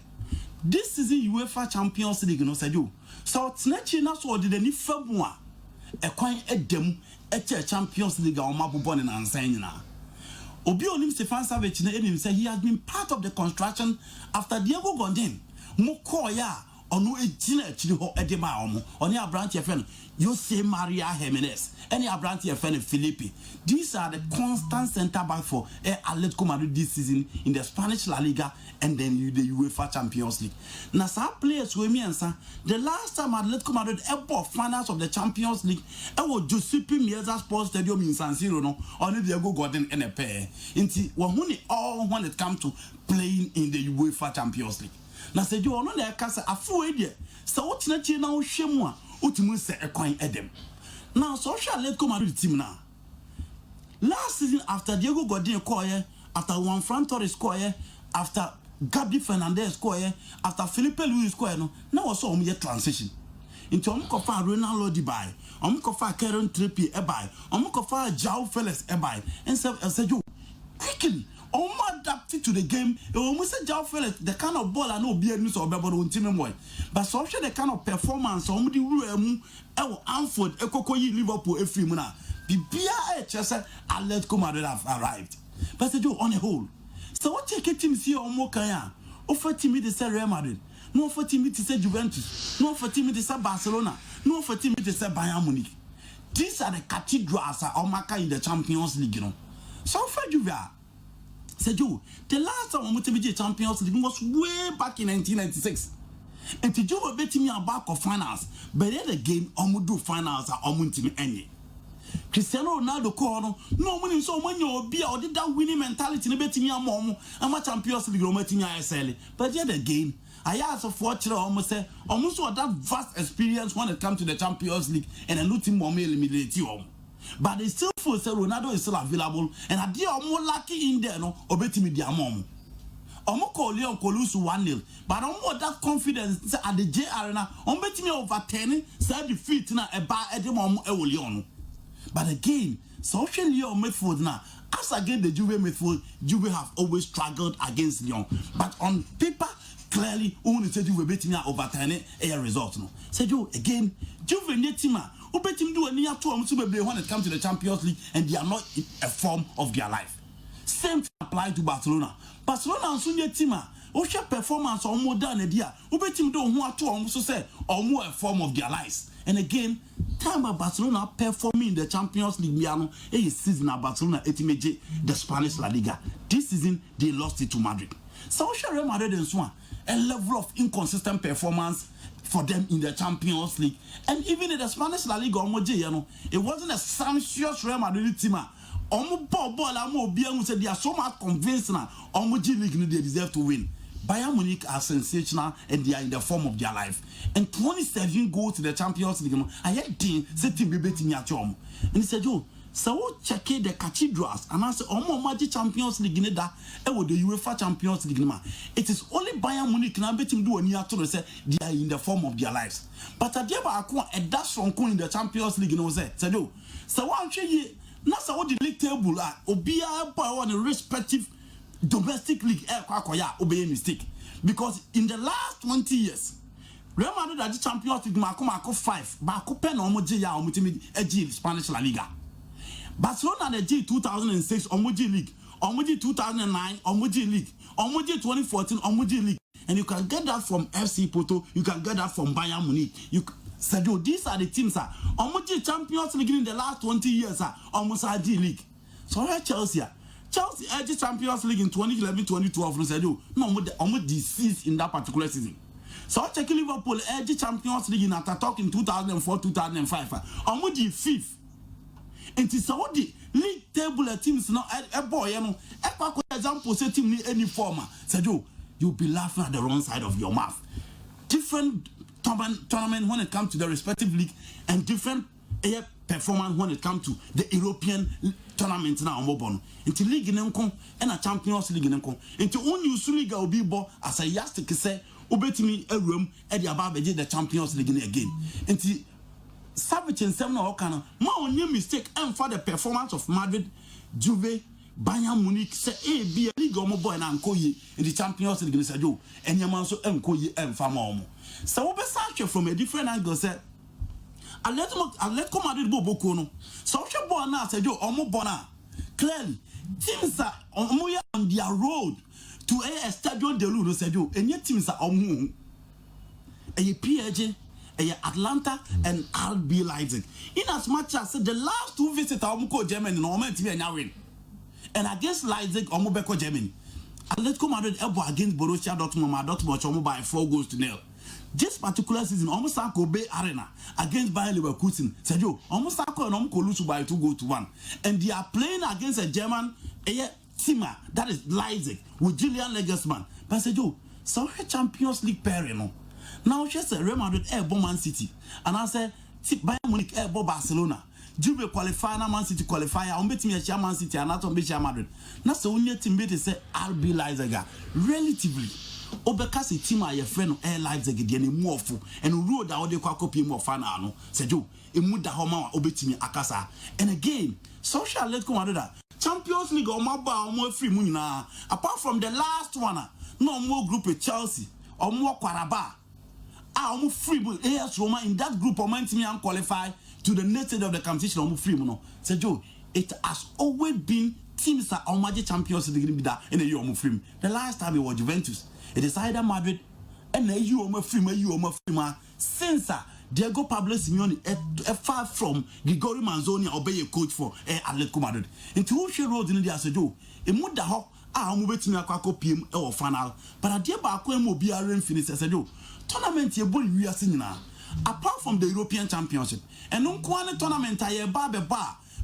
[SPEAKER 3] this season UEFA Champions League, said you. So it's not so did any February a coin at them at a Champions League or Mabubon and Ansayna. Obionim Stefan Savic say he has been part of the construction after Diego Godin. Mokoya or no edema on your branch friend. You say Maria Jimenez, any branch friend Felipe. These are the constant centre back for Atletico Madrid this season in the Spanish La Liga and then the UEFA Champions League. Now, some players with me and the last time Atletico Madrid ever finals of the Champions League, it was Giuseppe Meazza Sports Stadium in San Siro, no, only Diego Godin and a pair. When it comes to playing in the UEFA Champions League. Now, say you are not there, because I feel it. So, what's not you now, Shemwa, ultimately say a coin Edem. Now, so shall Atletico Madrid team now. Last season, after Diego Godin scored, after Juan Fran Torres scored, after Gabi Fernandez scored, after Felipe Luis scored, now also a transition. into Omukofa Ronaldo Dubai, Omukofa Karen Trippier Ebai, Omukofa João Felix Ebai, and said you quickly. Adapted to the game, almost a João Felix, the kind of ball I know be a news or Bebo on Team Boy, but so the kind of performance on the room, Anford, Ekokoyi, Liverpool, Efrimuna, Bibia, Chester, Atletico Madrid have arrived. But they do on a whole. So what take a team see on Mokaya? Offer team to say Real Madrid, no for team to say Juventus, no for team to say Barcelona, no for team to say Bayern Munich. These are the cathedrals of Maka in the Champions League, you know. So for Juve. Said you, the last time we went to Champions League was way back in 1996. And to do a bet me about of finals, but then again, do finals are to any. Cristiano Ronaldo called no money so when you be or did that winning mentality in betting your mom, and my Champions League romating ISL. But yet again, I asked of what almost that vast experience when it comes to the Champions League and a new team will eliminate you. But they still feel say Ronaldo is still available, and I dear more lucky in there, no, obey me their mom. Omo call Leon Colusu 1-0, but I'm more that confidence at the J Arena, on betting me over 10, say defeat now a bar at the mom Leon. But again, social Leon midfield now, as again the Juve midfield, Juve have always struggled against Leon. But on paper, clearly, only said you were betting me over 10 a result. No, said you again, Juve Netima. Bet him do a near to when it comes to the Champions League and they are not in a form of their life. Same thing apply to Barcelona. Barcelona and Sunya Tima, Osha performance or more than a dear. Bet him do want to almost say or more a form of their lives. And again, time of Barcelona performing in the Champions League Miano a season of Barcelona etimaje the Spanish La Liga. This season they lost it to Madrid. So Real Madrid and Swan a level of inconsistent performance for them in the Champions League and even in the Spanish La Liga it wasn't a sumptuous Real Madrid team. Said they are so much convinced now League they deserve to win. Bayern Munich are sensational and they are in the form of their life. And 27 go to the Champions League. I had team be betting at home. And he said, yo, so check the cathedrals and I said, Magic Champions League in that the UEFA Champions League. It is only Bayern Munich now betting do a near to say they are in the form of their lives. But at the a dash from in the Champions League, said, yo, so one ye not so the league table are Obia on the respective domestic league obey mistake. Because in the last 20 years, Real Madrid at the Champions League Marco 5, Marco Pen or Spanish La Liga. Barcelona the G 2006 Omuji League, Omuji 2009 Omuji League, Omuji 2014 Omuji League, and you can get that from FC Porto, you can get that from Bayern Munich. Said these are the teams Omuji Champions League in the last 20 years almost G League. So Chelsea edge Champions League in 2011-2012 said no Omuji deceased in that particular season. So check Liverpool edge Champions League in Ataturk in 2004-2005 Omuji 5th. And it's all the league table teams now a boy, example say team need any former. Said you'll be laughing at the wrong side of your mouth. Different tournament when it comes to the respective league and different performance when it comes to the European tournament now mobile. Into league in and a Champions League in into only league will be bo as a yastic say obey me a room at the above the Champions League again. Into Savage and Seven Okana, my only mistake and for the performance of Madrid, Juve, Bayern Munich, say be a league or boy and Ankoye in the Champions League, said you, and Yamanso Ankoye and Famomo. So, Besacha from a different angle said, I let come Madrid Bobocono. So, Bona said you, Omo Bona. Clearly, teams are on their road to a Stadio de Ludo, said you, and yet teams are on a PAG. Atlanta and RB Leipzig. In as much as the last two visits to Germany, no man to win. And against Leipzig, Omobeko Germany. Atletico Madrid against Borussia Dortmund by 4-0. This particular season, almost Bay Arena against Bayer Leverkusen. Said you, almost and Omkolusu by 2-1. And they are playing against a German team that is Leipzig with Julian Nagelsmann. But said you, so Champions League pairing. Now she said Real Madrid airborne Man City, and I said Bayern Munich airborne Barcelona. Juve qualify na Man City qualify. I'm betting me a Man City and not on Real Madrid. Now so only team bet say RB Leipzig relatively Obekasi team a your friend air lives again and more full and road out the copy more fan. Said you, a muda homa obetimi akasa. And again, social let's go under that. Champions League or more free munina. Apart from the last one, no more group with Chelsea or more Quaraba. I'm free with AS Roma in that group of my team and qualify to the next stage of the competition. I'm free mono. Said you, it has always been teams that are major champions in the year of free. The last time it was Juventus. It is either Madrid and you are free since Diego Pablo Simeone far from Gregorio Manzoni obey a coach for Atletico Madrid. Into who she road in the Asedo, a muda hawk, I'm waiting a PM or final, but a dear Baco will be a rain finish as I do. Tournament your boy we are singing now. Apart from the European Championship, and no quality tournament I bar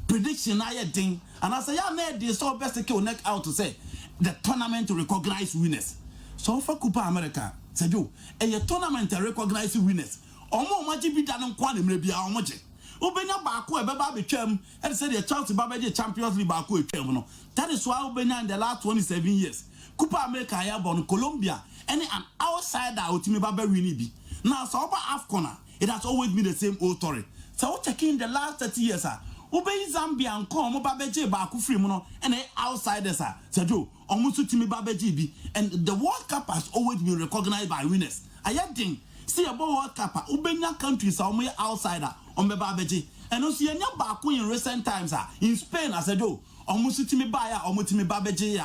[SPEAKER 3] prediction I ding, and as I am they saw best kill neck out to say the tournament to recognize winners. So for Copa America, said you, a tournament to recognize winners. Omo maji bi danon kwa ne mrebia omoje obenya baako e beba betwam and said the Chelsea babaje Champions League baako etwam no. That is why obenya in the last 27 years Copa America ya born Colombia and an outsider otimi baba win bi. Now so over AFCON it has always been the same old story. So checking the last 30 years obey Zambia and come babaje baako free no and outsiders said you omusu timi babaje bi, and the World Cup has always been recognized by winners. Ayading see about World Cup, Ubenya countries are more outsider on the Babaji. And also, you're not back in recent times in Spain, as I do, almost to me buyer, almost to me Babaji,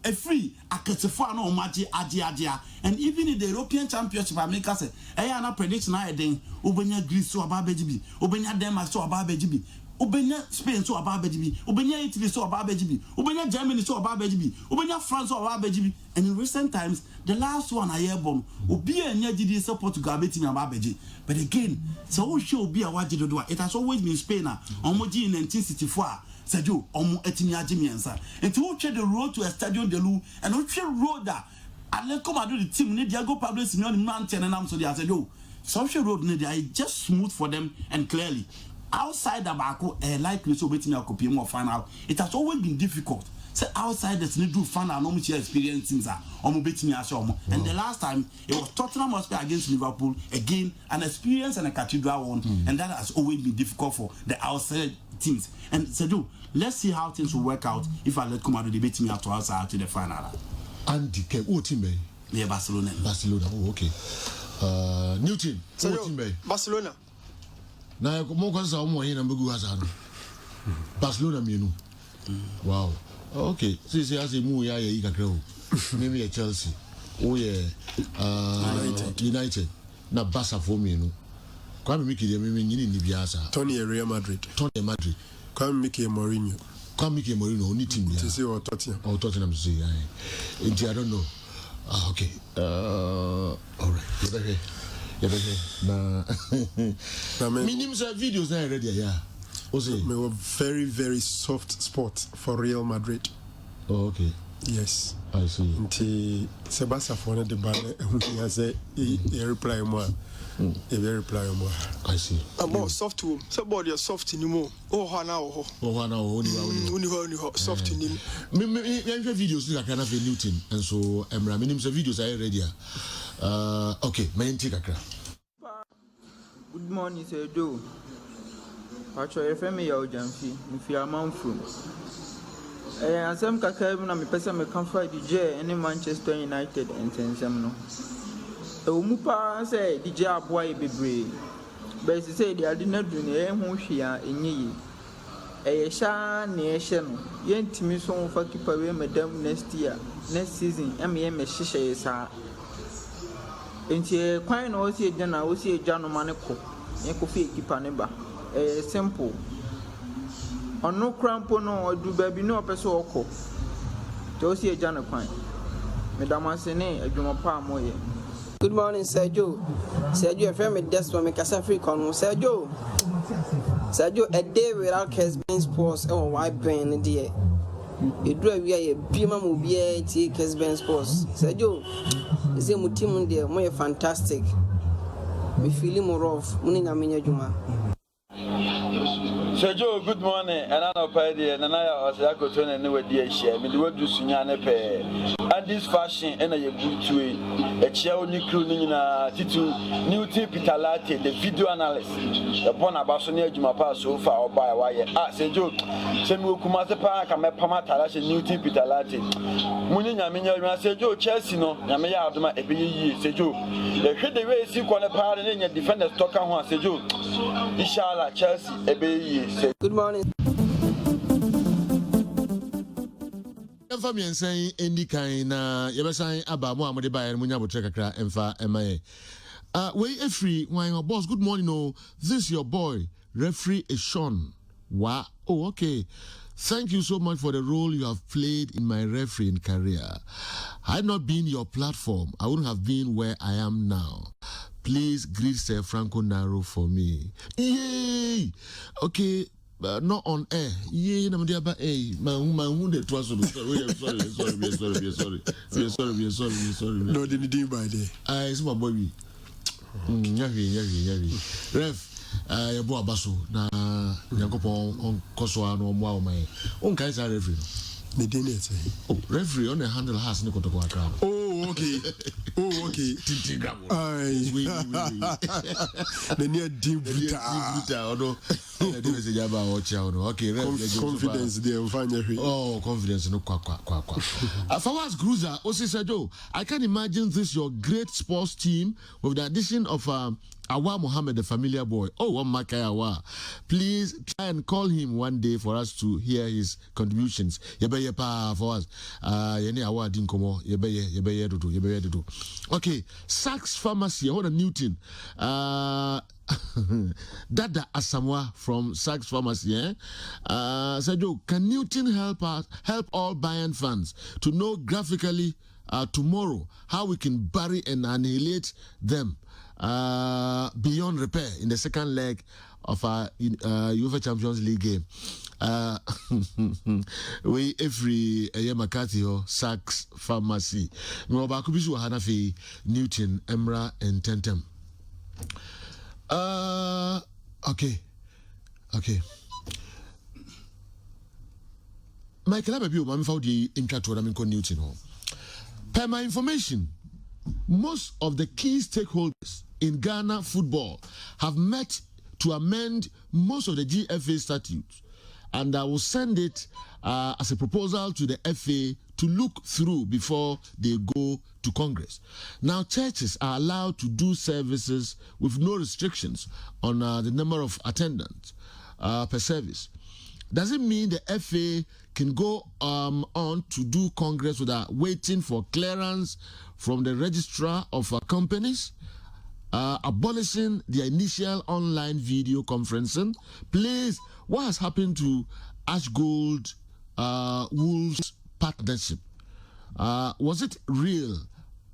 [SPEAKER 3] a free, a Catifano, Maji, Adia, and even in the European Championship, I make us a Ayana prediction, I think, Ubenya Greece so a Babaji, Ubenya Denmark so a Babaji. Ubenya Spain so a Babaji, Ubenya Italy so a Babaji, Ubenya Germany so a Babaji, Ubenya France so a Babaji, and in recent times, the last one I hear bomb, Ubia and Yadi support to Gabeti and Babaji. But again, so show be a waji do it has always been Spain, Omoji in 1964, said you, Omo Etinia Jimiansa, and to check the road to a Stadium de Lou, and which road that Atletico Madrid the team, Diego Pablo Simeone Mountain, and I'm so they said, yo, social road, I just smooth for them and clearly. Outside the Baco, likely so waiting a copy more final. It has always been difficult. So outsiders need to find out no much experience in that. And the last time it was Tottenham Hotspur against Liverpool again, an experience and a cathedral one, and that has always been difficult for the outside teams. And so let's see how things will work out if I let come out of the beating out to outside to the final.
[SPEAKER 1] And the team,
[SPEAKER 3] yeah, Barcelona.
[SPEAKER 1] Oh, okay. New team.
[SPEAKER 2] Barcelona.
[SPEAKER 1] Na mo kwanza omo yin na mbugu hasano Barcelona mienu. Wow. Okay. See as mu ya yi kakra o. Maybe ya Chelsea. O ye United. Na Barca for mienu. Kwa miki de me nyini ni biasa.
[SPEAKER 4] Tony Real Madrid. Kwa miki Mourinho. Only team ya.
[SPEAKER 1] See or Tottenham see. I don't know. Okay. All right. Na minimum videos na already yeah.
[SPEAKER 4] We were very, very soft spot for Real Madrid.
[SPEAKER 1] Oh, okay.
[SPEAKER 4] Yes.
[SPEAKER 1] I see.
[SPEAKER 4] Until Sebastian Fone de Bane, he said he reply more. He very reply more.
[SPEAKER 1] I see.
[SPEAKER 2] About soft to somebody soft anymore. Oh, now. Only soft in him.
[SPEAKER 1] Me videos like kind of a new team, and so minimum videos are already. Okay, my intake.
[SPEAKER 5] Good morning, sir. Do. Patrol FM ya Jamfi, if you are Mountford. And some Kakab, and person may come for DJ and Manchester United and Tensemno. A Mupa say DJ boy be brave. But say they are not doing a Mushia in ye. A shan nation, yet me so for keep away Madame next season, M.M. Shisha is her. Inti kwai na osi eja na osi eja no mane ko yenko fi ekipa ne ba simple ono crampo no odu ba bi no opese okọ to osi eja na kwai medama se ne adwuma pa amoye.
[SPEAKER 6] Good morning, Sergio. Sergio, FM is just from Africa. Sergio, a day without Kesben Sports or white brand, dear. You do a Pima Mobile Kesben Sports. Sergio, is a mutim there, more fantastic. We feel more of Munina Minya Juma.
[SPEAKER 7] Sergio, good morning. And I know Paddy and I was like to turn anywhere dear share. Me the word to Sunyane pay. And this fashion and a good to a chair only crooning Titu New Peter Latte, the video analyst. Upon a Bassonia Jumapa so far or by wire. Sergio, send me Kumasa Park and my Pamata New Peter Latte. Munina Minya Sergio Chelsea no, Yamaya Adama Ebi Sergio. The head the way you want a part and your defender stock on Sergio. Inshallah, Chelsea Ebi.
[SPEAKER 6] Good morning.
[SPEAKER 1] Emfa mi ensan endi kan na yebesan aba mo amode ba munya botre kakra emfa emaye. We free when your boss. Good morning, oh. This your boy, referee Sean. Wow. Oh, okay. Thank you so much for the role you have played in my refereeing career. Had not been your platform, I wouldn't have been where I am now. Please greet Sir Franco Naro for me. Yay! Okay, not on air. Yay, na mdia ba my hunde twas sorry.
[SPEAKER 4] No, didn't do by day.
[SPEAKER 1] It's my boy. Ref, your boy Basso, na Yankopon Koswa no more my own guys are referee. Oh, referee on the handle has Nico to go around.
[SPEAKER 4] Oh, okay. Oh, okay. The near deep okay, confidence there.
[SPEAKER 1] Oh, confidence no kwa. Fawaz Cruiser, Osisa Joe. I can imagine this your great sports team with the addition of Awa Mohammed, the familiar boy. Oh, one Makai Awa. Please try and call him one day for us to hear his contributions. Yebe pa for us. Yene Awa dinkomo. Yebe do. Okay, Saks Pharmacy. Hold on, Newton. Dada Asamoah from Saks Pharmacy. Sergio, can Newton help all Bayern fans to know graphically tomorrow how we can bury and annihilate them beyond repair in the second leg of our UEFA Champions League game? We every McCarthy or Saks Pharmacy. Mwabakubisu Hanafi, Newton, Emra, and Tentem. Okay. Michael Ababi, I'm found the Inca Newton home. Per my information, most of the key stakeholders in Ghana football have met to amend most of the GFA statutes, and I will send it as a proposal to the FA to look through before they go to Congress. Now, churches are allowed to do services with no restrictions on the number of attendants per service. Does it mean the FA can go on to do Congress without waiting for clearance from the registrar of companies, abolishing the initial online video conferencing? Please, what has happened to Ash Gold Wolves partnership? Was it real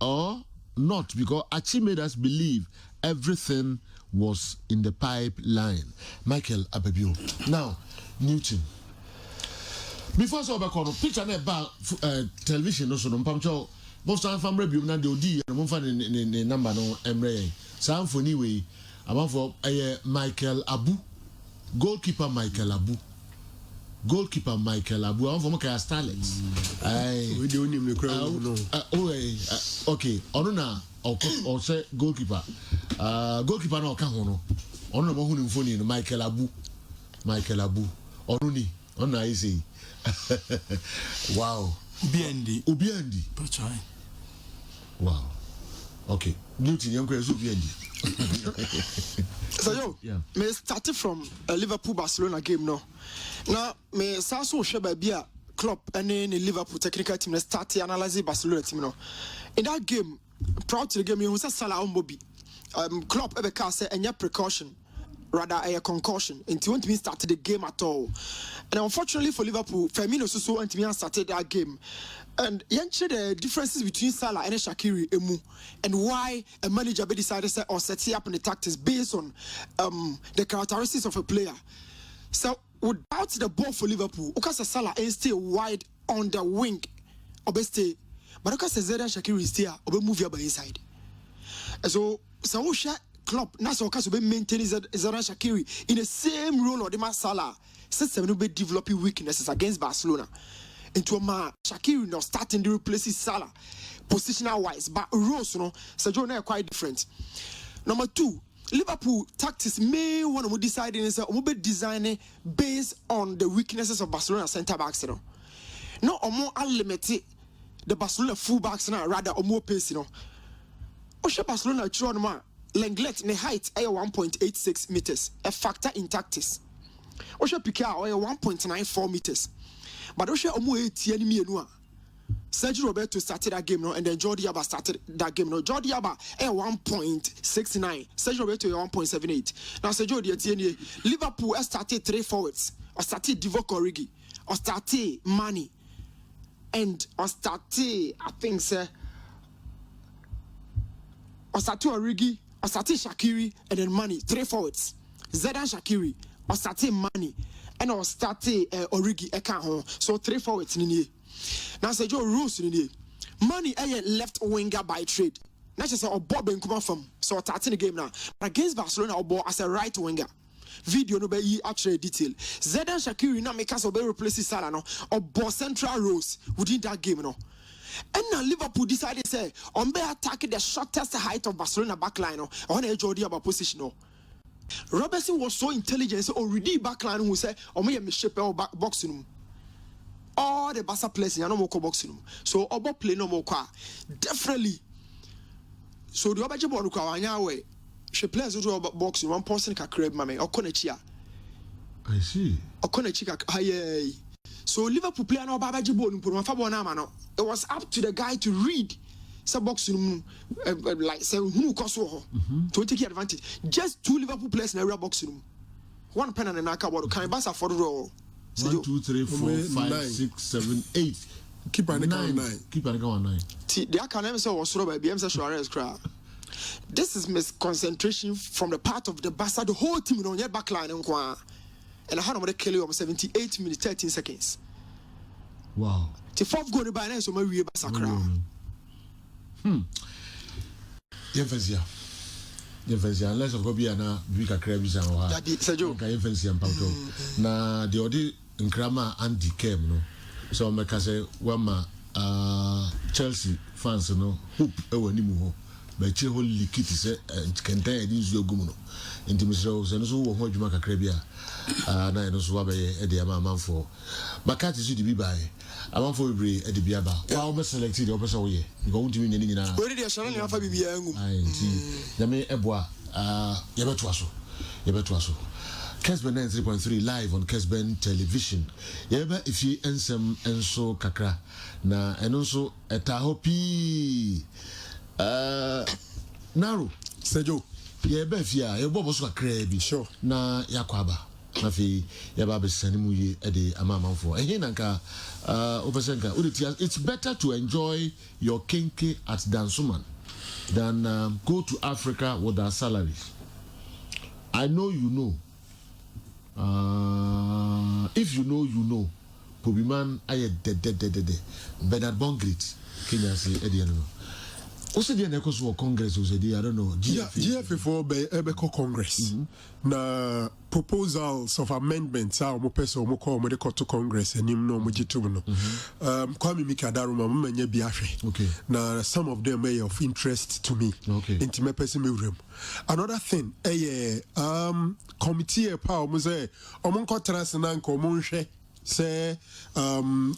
[SPEAKER 1] or not? Because Achi made us believe everything was in the pipeline. Michael Abebio. Now, Newton. Before so back on picture about television also no pamcho most time from review na de odi no mfa ne number no emre sam for anyway about for Michael Abu, goalkeeper Michael Abu am for Maka Starlets.
[SPEAKER 4] We don't name the crowd.
[SPEAKER 1] Okay, ono na o say goalkeeper no ka ho no ono na mo hu ni mfoni no Michael Abu ono ni ono na isi. Wow. Ubiendi. Wow. Okay. Newton, you're going to Ubiendi.
[SPEAKER 8] So, me started from a Liverpool-Barcelona game now. Now, me Sasso Sheba Bia Klopp and then the Liverpool technical team started analyzing Barcelona team now. In that game, proud to the game, you was a Salah on Bobby. Klopp ever cast and your precaution. Rather a concussion, and he won't be started the game at all. And unfortunately for Liverpool, Firmino so and me started that game. And the differences between Salah and Shaqiri Emu, and why a manager decided to set up in the tactics based on the characteristics of a player. So without the ball for Liverpool, Ukasa Salah is still wide on the wing, obviously, but Ukasa Zeda Shaqiri is still move by inside. And so Klopp na so ka so be maintain Xherdan Shaqiri in the same role or the Salah system no be developing weaknesses against Barcelona into ma Shaqiri no starting to replace Salah positional wise, but roles no Sergio na quite different. Number 2, Liverpool tactics may want to decide in be designing based on the weaknesses of Barcelona centre backs. No, or more unlimited the Barcelona full backs now rather or more pace. Osha Barcelona drawn ma Lenglet ne height ay 1.86 meters, a factor in tactics. Osha Piqué ay 1.94 meters, but Osha omo 80 enemy enu. Sergio Roberto started that game, and then Jordi Alba started that game. Jordi Alba at 1.69, Sergio Roberto at 1.78. Now Sergio Dietieni, Liverpool started 3 forwards, or started Divock Origi, or started Mane, and or started I think or started Origi, or started Shaqiri, and then Mane, 3 forwards. Xherdan Shaqiri, or started Mane, and or started Origi Eka. So 3 forwards in here. Now Sergio rules in the money a left winger by trade. Now just a Bob Benkuma from so starting the game now. But against Barcelona or ball as a right winger. Video no be actually detail. Xherdan Shaqiri now make us obey replace Salah no or ball central roles within that game no. And now Liverpool decided say on be attacking the shortest height of Barcelona backline no on a Jordi Alba position no. Robertson was so intelligent so already backline who say o me shape or boxing. All the Barca players in no more boxing. So obo play no more kwa. Definitely. So the obaje ball kwa wanya we. She players who boxing one person ka crib mame okonechia.
[SPEAKER 1] I see.
[SPEAKER 8] Okonechia aye. So Liverpool player no obaje ball no put fa ball na ma no. It was up to the guy to read some boxing like say who koso to take advantage. Just 2 Liverpool players in area boxing. One pen and an aka ball can Barca for the roll.
[SPEAKER 1] 1, 2, 3, 4, 5, 6, 7, 8.
[SPEAKER 4] Keep on 9.
[SPEAKER 1] Keep on 9.
[SPEAKER 8] The academic was thrown by BM Suarez crowd. This is misconcentration from the part of the Barca, the whole team on your backline and I had to kill you on 78 minutes 13 seconds.
[SPEAKER 1] Wow.
[SPEAKER 8] The 4th goal by now so my real Barca crowd.
[SPEAKER 1] Unless of Gobia na Vika Krebs and Wa Sergio na the Odi Nkrama Andy Kem no. So make say Wama Chelsea fans no hope ewe ni mu ho. Ba chi ho likiti se kenta edinzu ogumuno. Nti misro se no so wo ho adwuma kakra bia na eno so wa be e de amanfo. Makati su di bi bae. Amanfo bebre e de bia ba. Wa o be selected o be so ye. Because won timi nyani nyina.
[SPEAKER 8] We dey share na fa bibia ngum.
[SPEAKER 1] Ai nti nyame eboa yebeto aso. Kesben 93.3 live on Kesben television. Yeba ifi ensem enso kakra na eno so etaho pi Naro
[SPEAKER 4] Sergio
[SPEAKER 1] yeba fia yebo boso kakra bi
[SPEAKER 4] sure
[SPEAKER 1] na yakwaba na fi yeba be sanimu ye e de amamanfo ehe nanka opesenka it's better to enjoy your kinky at Dansuman than go to Africa with our salaries. I know you know. If you know, you know. Pobiman aye de. Bernard Bongrit, Kenya say Ediano. Also, the Nekos for Congress was I don't know.
[SPEAKER 4] GF for Ebeko Congress. Na proposals of amendments are mo person mo call mo to Congress and him no mo jitu no. Kwame Mikadaruma mo menye biahwe.
[SPEAKER 1] Okay.
[SPEAKER 4] Na some of them are of interest to me.
[SPEAKER 1] Okay.
[SPEAKER 4] Inti me person me room. Another thing, committee power mo say omo contrast na nko mo nhwe say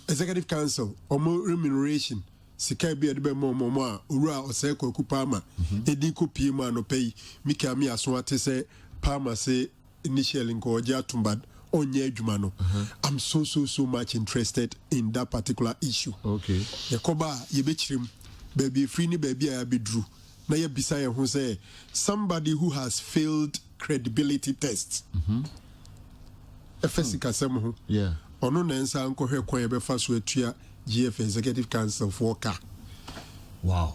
[SPEAKER 4] executive council omo remuneration sika bi ade be mo a owura osai kwaku palma edi kopie ma no pay mika mi aso ate say palma say initially nko oje atumba onye adwuma no. I'm so much interested in that particular issue.
[SPEAKER 1] Okay.
[SPEAKER 4] Yakoba yebechirim baby free ni baby a bedru na ye bisa ye ho say somebody who has failed credibility tests. Efesika sem ho.
[SPEAKER 1] Yeah.
[SPEAKER 4] Ono na nsa nkohwe kwan ye be fa so atua GF Executive Council for car.
[SPEAKER 1] Wow.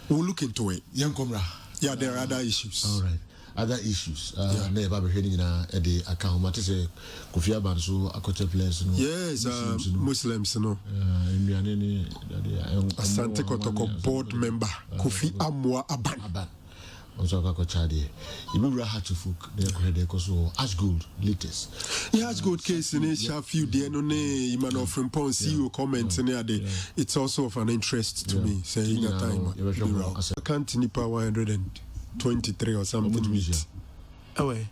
[SPEAKER 4] We'll look into it.
[SPEAKER 1] Young Comra.
[SPEAKER 4] Yeah, there are other issues.
[SPEAKER 1] All right. Other issues. Ne ba be hwani na e de account mate say Kofi Aban so akoche players no.
[SPEAKER 4] Yes, Muslims no.
[SPEAKER 1] Nnuane ni
[SPEAKER 4] Asante Kotoko board member Kofi Amwa Aban.
[SPEAKER 1] on so ka ko chade ibura Hatchfolk they ko head ko so Ash Gold latest
[SPEAKER 4] Ash Gold case in Sheffield there no ne man of Frimpong CEO comments in there it's also of an interest to me saying that time I can't nipa 123 or something
[SPEAKER 8] away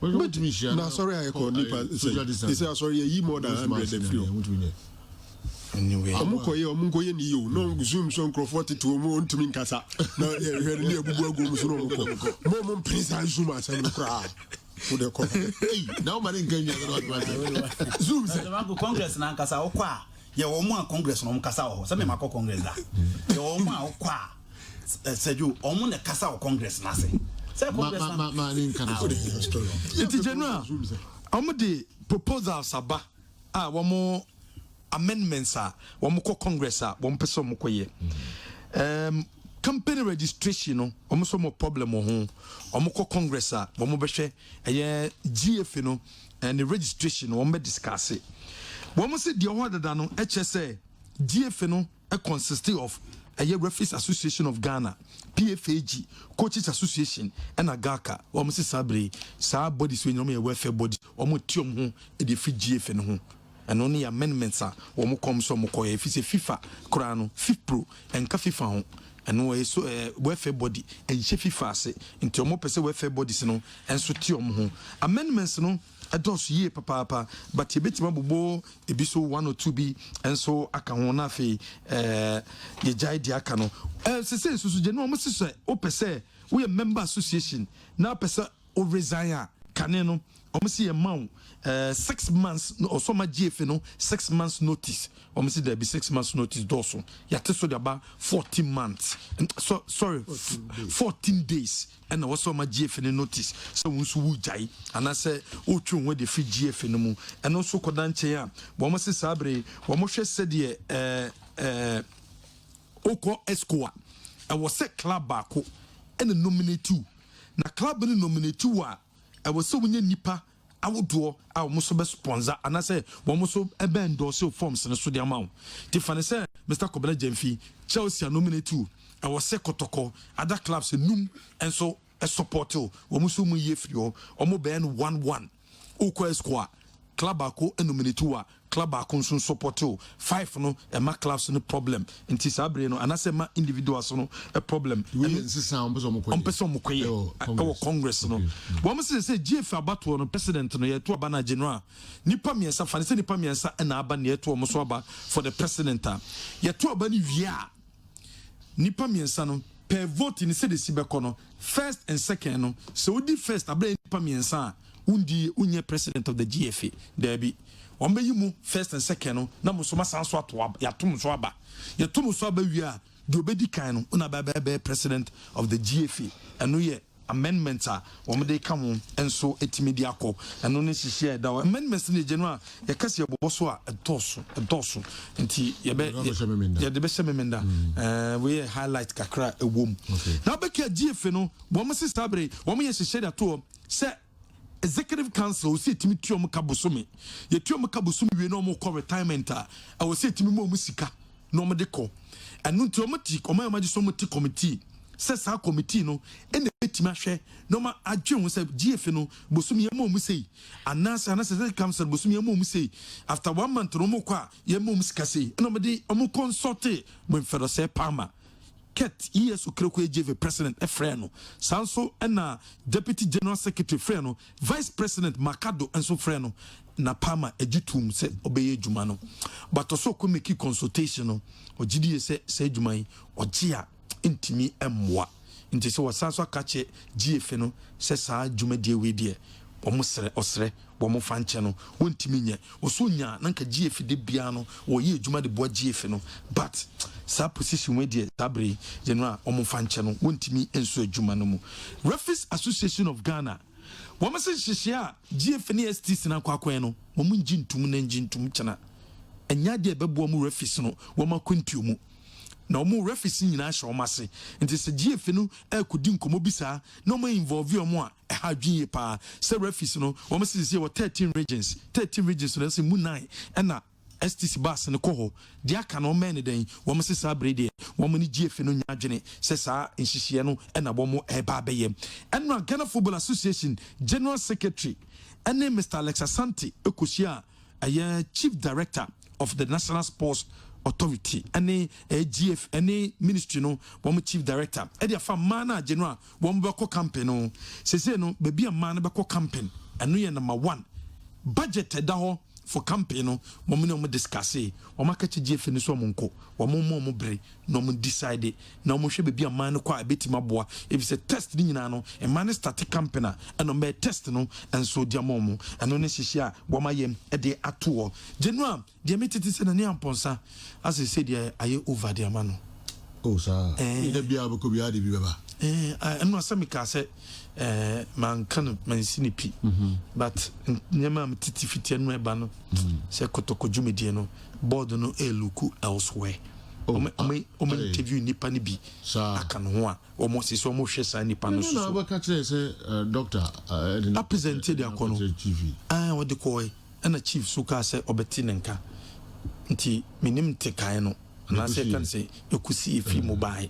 [SPEAKER 4] but no sorry I call nipa say sorry you more than 100
[SPEAKER 8] anyway
[SPEAKER 4] omunkoye ni yo no zoom so Crawford to mo ntumi nkasa na hwere ni abubu agum so no mo prince zoom asa no kra wo de ko
[SPEAKER 1] now man in Kenya
[SPEAKER 3] zoom say the congress na nkasa wo kwa ye wo mo congress no nkasa wo se me makọ congress da ye wo mo wo kwa seju o mo ne kasa wo congress na se congress
[SPEAKER 1] ma in kana
[SPEAKER 8] it general the proposals aba wo mo amendments wo ko congress wo pese mo koye company registration no wo so mo problem ho wo ko congress wo be hwe eye GF no and the registration wo be discuss wo se de ho dada no eche say GF no consist of Referees Association of Ghana, PFAG, Coaches Association, and Agaka. Wo se sabre sa bodies we no welfare body wo mo tiom ho e de free GF no ho and only amendments are wo come so mo koye fi se FIFA kora no FIFPro and ka FIFA ho and we so welfare body and she FIFA se into mo pese welfare bodies no and so tiom ho amendments no ados ye papa but ye betima bobo ebiso 1 or 2 bi and so aka ho na fe ye jai di aka no se susu je no mo se o pese we member association na pese o resign kane no o se ye man 6 months or so ma GF no 6 months notice o se there be 6 months notice doso ya te so about 14 months so sorry 14 days and also ma GF no notice so unsu wu jai and I say o twu we the free GF no mu and also kodan che ya bo mo se sabre bo mo hwe se de oko escoa I was set club baako and nominate you na club no nominate you I was so many nipa awodo a wo so be sponsor and I say wo so ebe endorse forms no so de amount tifane say Mr. Kobela Jemfi Chelsea nominate you I was say kotoko other clubs num and so a support wo so mu ye free o mo be no 1-1 oko squad club ako nominate you club ako so support 5 no e ma clubs no problem nti sabre no anase ma individuals no a problem
[SPEAKER 1] we insist on
[SPEAKER 8] person mo koye o congress no wo mo say GF abato no president no ye to aba na general nipa miensa fa se nipa miensa na aba na ye to mo so aba for the president ye to aba ni wia nipa miensa no per vote ni se de sibeko no first and second no so we di first abra nipa miensa undi unye president of the GFA there be ombe yimu first and second no na musoma sanso ato ya tum so aba ya tum so aba wi a do obedi kan no una ba president of the GFA eno ye amendments a omde kam enso etimi di akọ eno ne hihie da amendments ne general ya kase bobo so a edoso nti ye be ya de be sememenda we highlight kakra ewom na be ka GFA no bo mo sistabre wo mo ye hihie da to se Executive Council will say to me Tiom Kabusumi. Ye Tiom Kabusumi we no more retirement. I will say to me more musika no more deco. And no automatic or my magistrate committee says our committee no and the betimashe no ma adjun say GF no Busumi mo musei. And Nasa Executive Council Busumi mo musei. After 1 month no more kwa ye mo musika say no me de omo consulte when fero say Palmer. Ket yesu kreko ejeve president Efreno sanso na deputy general secretary Freno vice president Makado enso Freno na Palmer ejitum se obeye adwuma no but also ko make consultation no ogidi se adwuma yi ogia ntimi emwa nti se wasanso akache GF no se saa adwuma die we die omo sere osere bomo fanche no wontimi nye osonya nanka GF de bia no wo ye adwuma de boa GF no but sa position we de sabre general omo fanche no wontimi enso adwuma no mu Referees Association of Ghana wo ma se hihia GF ne STC na kwakwan no wo mu njintum na njintum chana enya de bebo mu referees no wo ma kontu mu na omo referees nyina hye omo ase nti se GF no akudi nkomo bisa na omo involve omo a ha dwin pa se referees no omo se wo 13 regions no se mu 9 na
[SPEAKER 9] STC bus ne kɔ hɔ de aka no men den wɔn se saa brede wɔn ne GF no nya adwene sɛ saa nhyehyɛ no ɛna wɔn ɛba abɛyɛ ɛno Ghana Football Association General Secretary ɛne Mr. Alexa Santi ekosia ɛyɛ Chief Director of the National Sports Authority ɛne GF ɛne Ministry no wɔn Chief Director ɛde afa mana general wɔn bɛkɔ campaign no sese no baabi a mana bɛkɔ campaign ɛno yɛ number 1 budget ɛda hɔ for campaign no wɔn ne wɔn discuss wɔn akɛkyɛ GF ne so wɔn nko wɔn brɛ na wɔn decide na wɔn hwɛ baabi a mana kɔ a ɛbɛtumi aboa ebi sɛ test ne nyinaa no mana start campaign a ɛna wɔn bɛ test no ɛnso di ama wɔn ɛno ne hyehyɛ a wɔn ayɛ ɛde ato hɔ general deɛ metete sɛ na ne amponsa as I said aye over the amano
[SPEAKER 1] oh sir ida bia boko bia de bi baba
[SPEAKER 9] eno asemi ka se man kan man sinipi but nyama mtiti fiti no eba no se kotoko djumedie no board no eluku elsewhere o me interview nipa ni bi aka no ho a o mo se so mo hwe sa nipa no so
[SPEAKER 1] na ba ka kire se doctor
[SPEAKER 9] a presented akono
[SPEAKER 1] TV
[SPEAKER 9] wo de koy na chief so ka se obeti nenka nti minim te kan no na se kan se ekusi efi mobile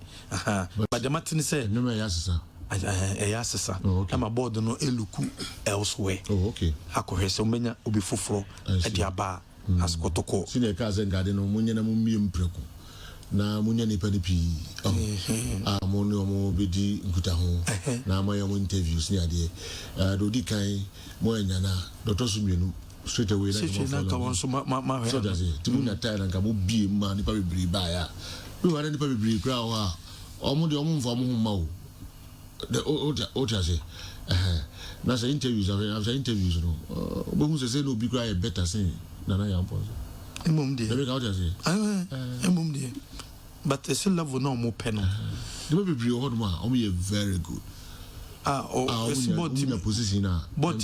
[SPEAKER 9] but the matter say
[SPEAKER 1] no me yasesa
[SPEAKER 9] yasesa ama board no eluku elsewhere
[SPEAKER 1] okay
[SPEAKER 9] akohwe se omenya obi foforo e dia ba askotoko
[SPEAKER 1] sine ka se ngade no munye na mumie mpreku na munye ni pa ni pi mo ni omo bedi nkuta ho na amaye mo interviews ni ade do di kan mo enya na Dr. Sumienu straight away
[SPEAKER 9] na mo so ma
[SPEAKER 1] so that's it timu na tire na mo bie ma ni pa bebri ba ya we wa ni pa bebri kra ho a omo de omo mfa mo ho ma o the o say na say interviews after interviews no obo say no bi kra better say na ya mpo
[SPEAKER 9] emom de
[SPEAKER 1] be ka o say
[SPEAKER 9] emom de but it's a level no more pen
[SPEAKER 1] the bebri ho no a omo ye very good
[SPEAKER 9] it's about
[SPEAKER 1] the position now.
[SPEAKER 9] But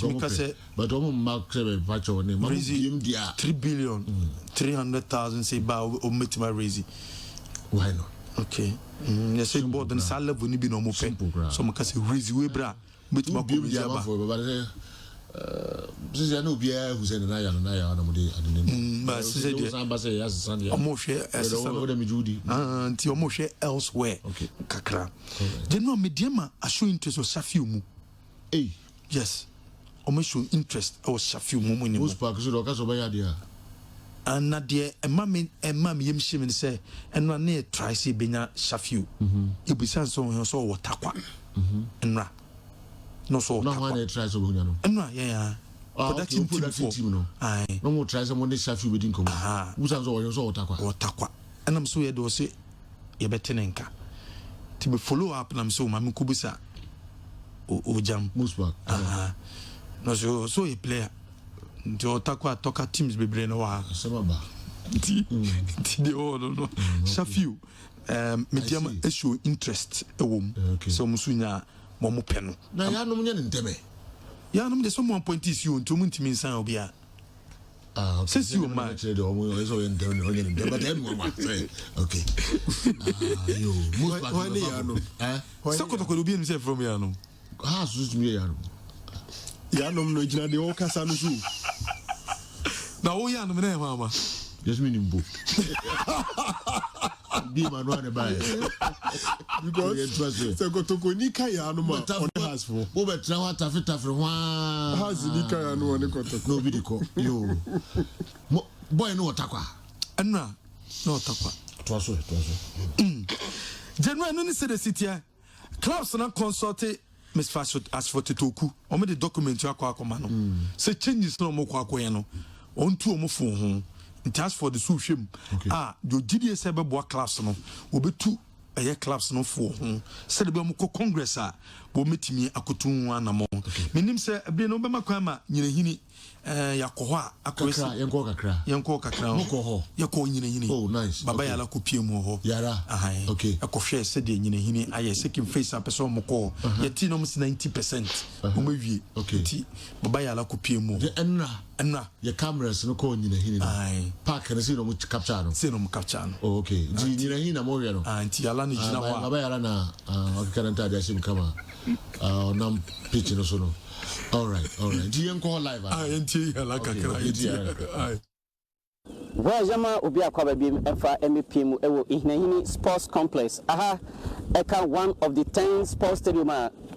[SPEAKER 1] but mark 7 patcho ne
[SPEAKER 9] 3 billion 300,000 say ba o metima raise.
[SPEAKER 1] Why not?
[SPEAKER 9] Okay. You say board and sal level ni bi no mo pen. So mo ka say raise we bra metima ko bi ba.
[SPEAKER 1] This is no bia who said na ya na mo de adene.
[SPEAKER 9] But say
[SPEAKER 1] yes Sunday.
[SPEAKER 9] Omo hwe nti omo hwe elsewhere.
[SPEAKER 1] Okay.
[SPEAKER 9] Kakra. They know mediama a show interest of Shafiu mu. Yes. Omo show interest of Shafiu mu ni.
[SPEAKER 1] Most park so do ka so ba ya dia.
[SPEAKER 9] Na de emma yem shim say enra na try say benya Shafiu. Ebisa so watakwa. Enra. No so
[SPEAKER 1] no one try so bunya no
[SPEAKER 9] enra yeah production
[SPEAKER 1] team no
[SPEAKER 9] ai
[SPEAKER 1] no mo try so mo ne Shafiu be din ko usan so wo so
[SPEAKER 9] watakwa enam so ye do se ye betenenka ti be follow up nam so ma me kubusa o jam
[SPEAKER 1] musba
[SPEAKER 9] no so a player nti watakwa toka teams bebre no wa
[SPEAKER 1] semaba
[SPEAKER 9] ti de no Shafiu medium issue interest ewom so musunya mo peno
[SPEAKER 1] na ya no munye nteme
[SPEAKER 9] ya no de so mo point is you nto muntimi nsan obi a
[SPEAKER 1] okay
[SPEAKER 9] says you man
[SPEAKER 1] de o so nteme no nteme but em mo say okay yo most part
[SPEAKER 4] ya no
[SPEAKER 9] so ko obi ni say from ya no
[SPEAKER 1] so me ya
[SPEAKER 4] no gina de o kasa no so
[SPEAKER 9] na o ya no me na mama
[SPEAKER 1] just me nimbo be man one buy
[SPEAKER 4] because se go to konika ya no ma on has for
[SPEAKER 1] wo betra wa tafeta fre hwa
[SPEAKER 4] has nika ya no one kotoko
[SPEAKER 1] no bi diko yo boy no otakwa
[SPEAKER 9] enna no otakwa
[SPEAKER 1] to so
[SPEAKER 9] January no ni se the city clubs na consult Miss Fashot as for Tetoku o me the document akwa no se changes no mo kwa akwa no on tu o mo fo ho just for the sushim do GDS bebo class no obetu eye class no for said be mo congress bo metimi akotun anamo menim se be no be makwa ma nyinahini yakoho akwesi yenko kakra
[SPEAKER 1] mo ko ho
[SPEAKER 9] yakọ nyinahini
[SPEAKER 1] oh nice
[SPEAKER 9] baba yala ko pie mu ho
[SPEAKER 1] yara
[SPEAKER 9] okay akohwe se de nyinahini aye second face apeso mo ko yeti no 90% mo mawie ti baba yala ko pie mu enna
[SPEAKER 1] ye cameras no ko nyinahini
[SPEAKER 9] na
[SPEAKER 1] park na se no mo capture no
[SPEAKER 9] oh
[SPEAKER 1] okay nyinahini na mo we no
[SPEAKER 9] anti yala ni jina wa
[SPEAKER 1] baba yala na akaranta da sim kama nam pitch no so no all right do you call live
[SPEAKER 9] anti yala kakra
[SPEAKER 10] Wajama obi akwaba bi efa MEP mu ewo Ihnahini Sports Complex. Aha eka one of the 10 sports stadium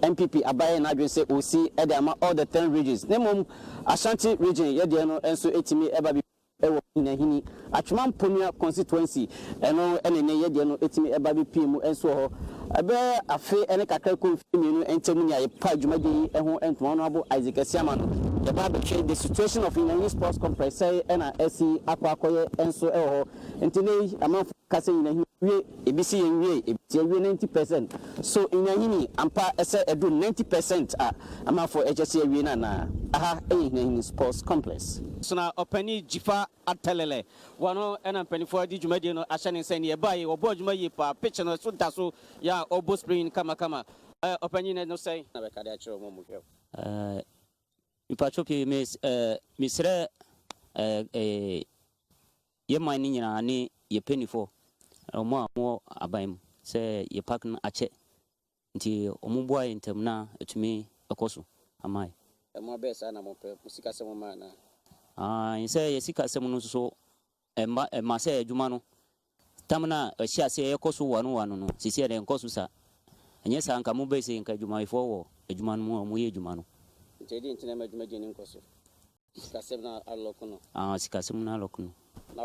[SPEAKER 10] MPP abaye na adwen say osi e dey ama all the 10 regions. Nemom Ashanti region ye dey no enso etimi eba bi ewo Ihnahini Atwema Mponua constituency eno enene ye dey no etimi eba bi PM enso ho ebe afe ene kakra konfirmenu entemu nya ye pa dwumadi eho entoma no abo Isaac Asiama no the Bible the situation of Ihnahini Sports Complex say ena esi akwakoye enso eho entine amanfo kase Ihnahini we ebisi yenwie ebiti yenwie 90%. So Ihnahini ampa ese edu 90% amanfo ejese yenwie na aha Ihnahini Sports Complex. So na opani Jifa Atelele wano ena mpanifo di dwumadi no ahyane nse ne bae obo dwumayi pa pitch no so daso ya obo spring kama opani no say na be kada achiro mo hwe ipachopi misre ye mani nyina ne ye penifo mo abaim se ye pak na ache nti omubua intem na etumi ekoso amai mo besa na mo pe musika se mo ma na inse ye sika se mo no so ma se adwuma no tamna ahia se ekoso wano no sisi e enkoso sa enye sa nka mo bese nka adwuma ifo wo adwuma no mo ye adwuma no nti di ntina ma adwuma je ni nkoso sika se na alokono sika se na alokono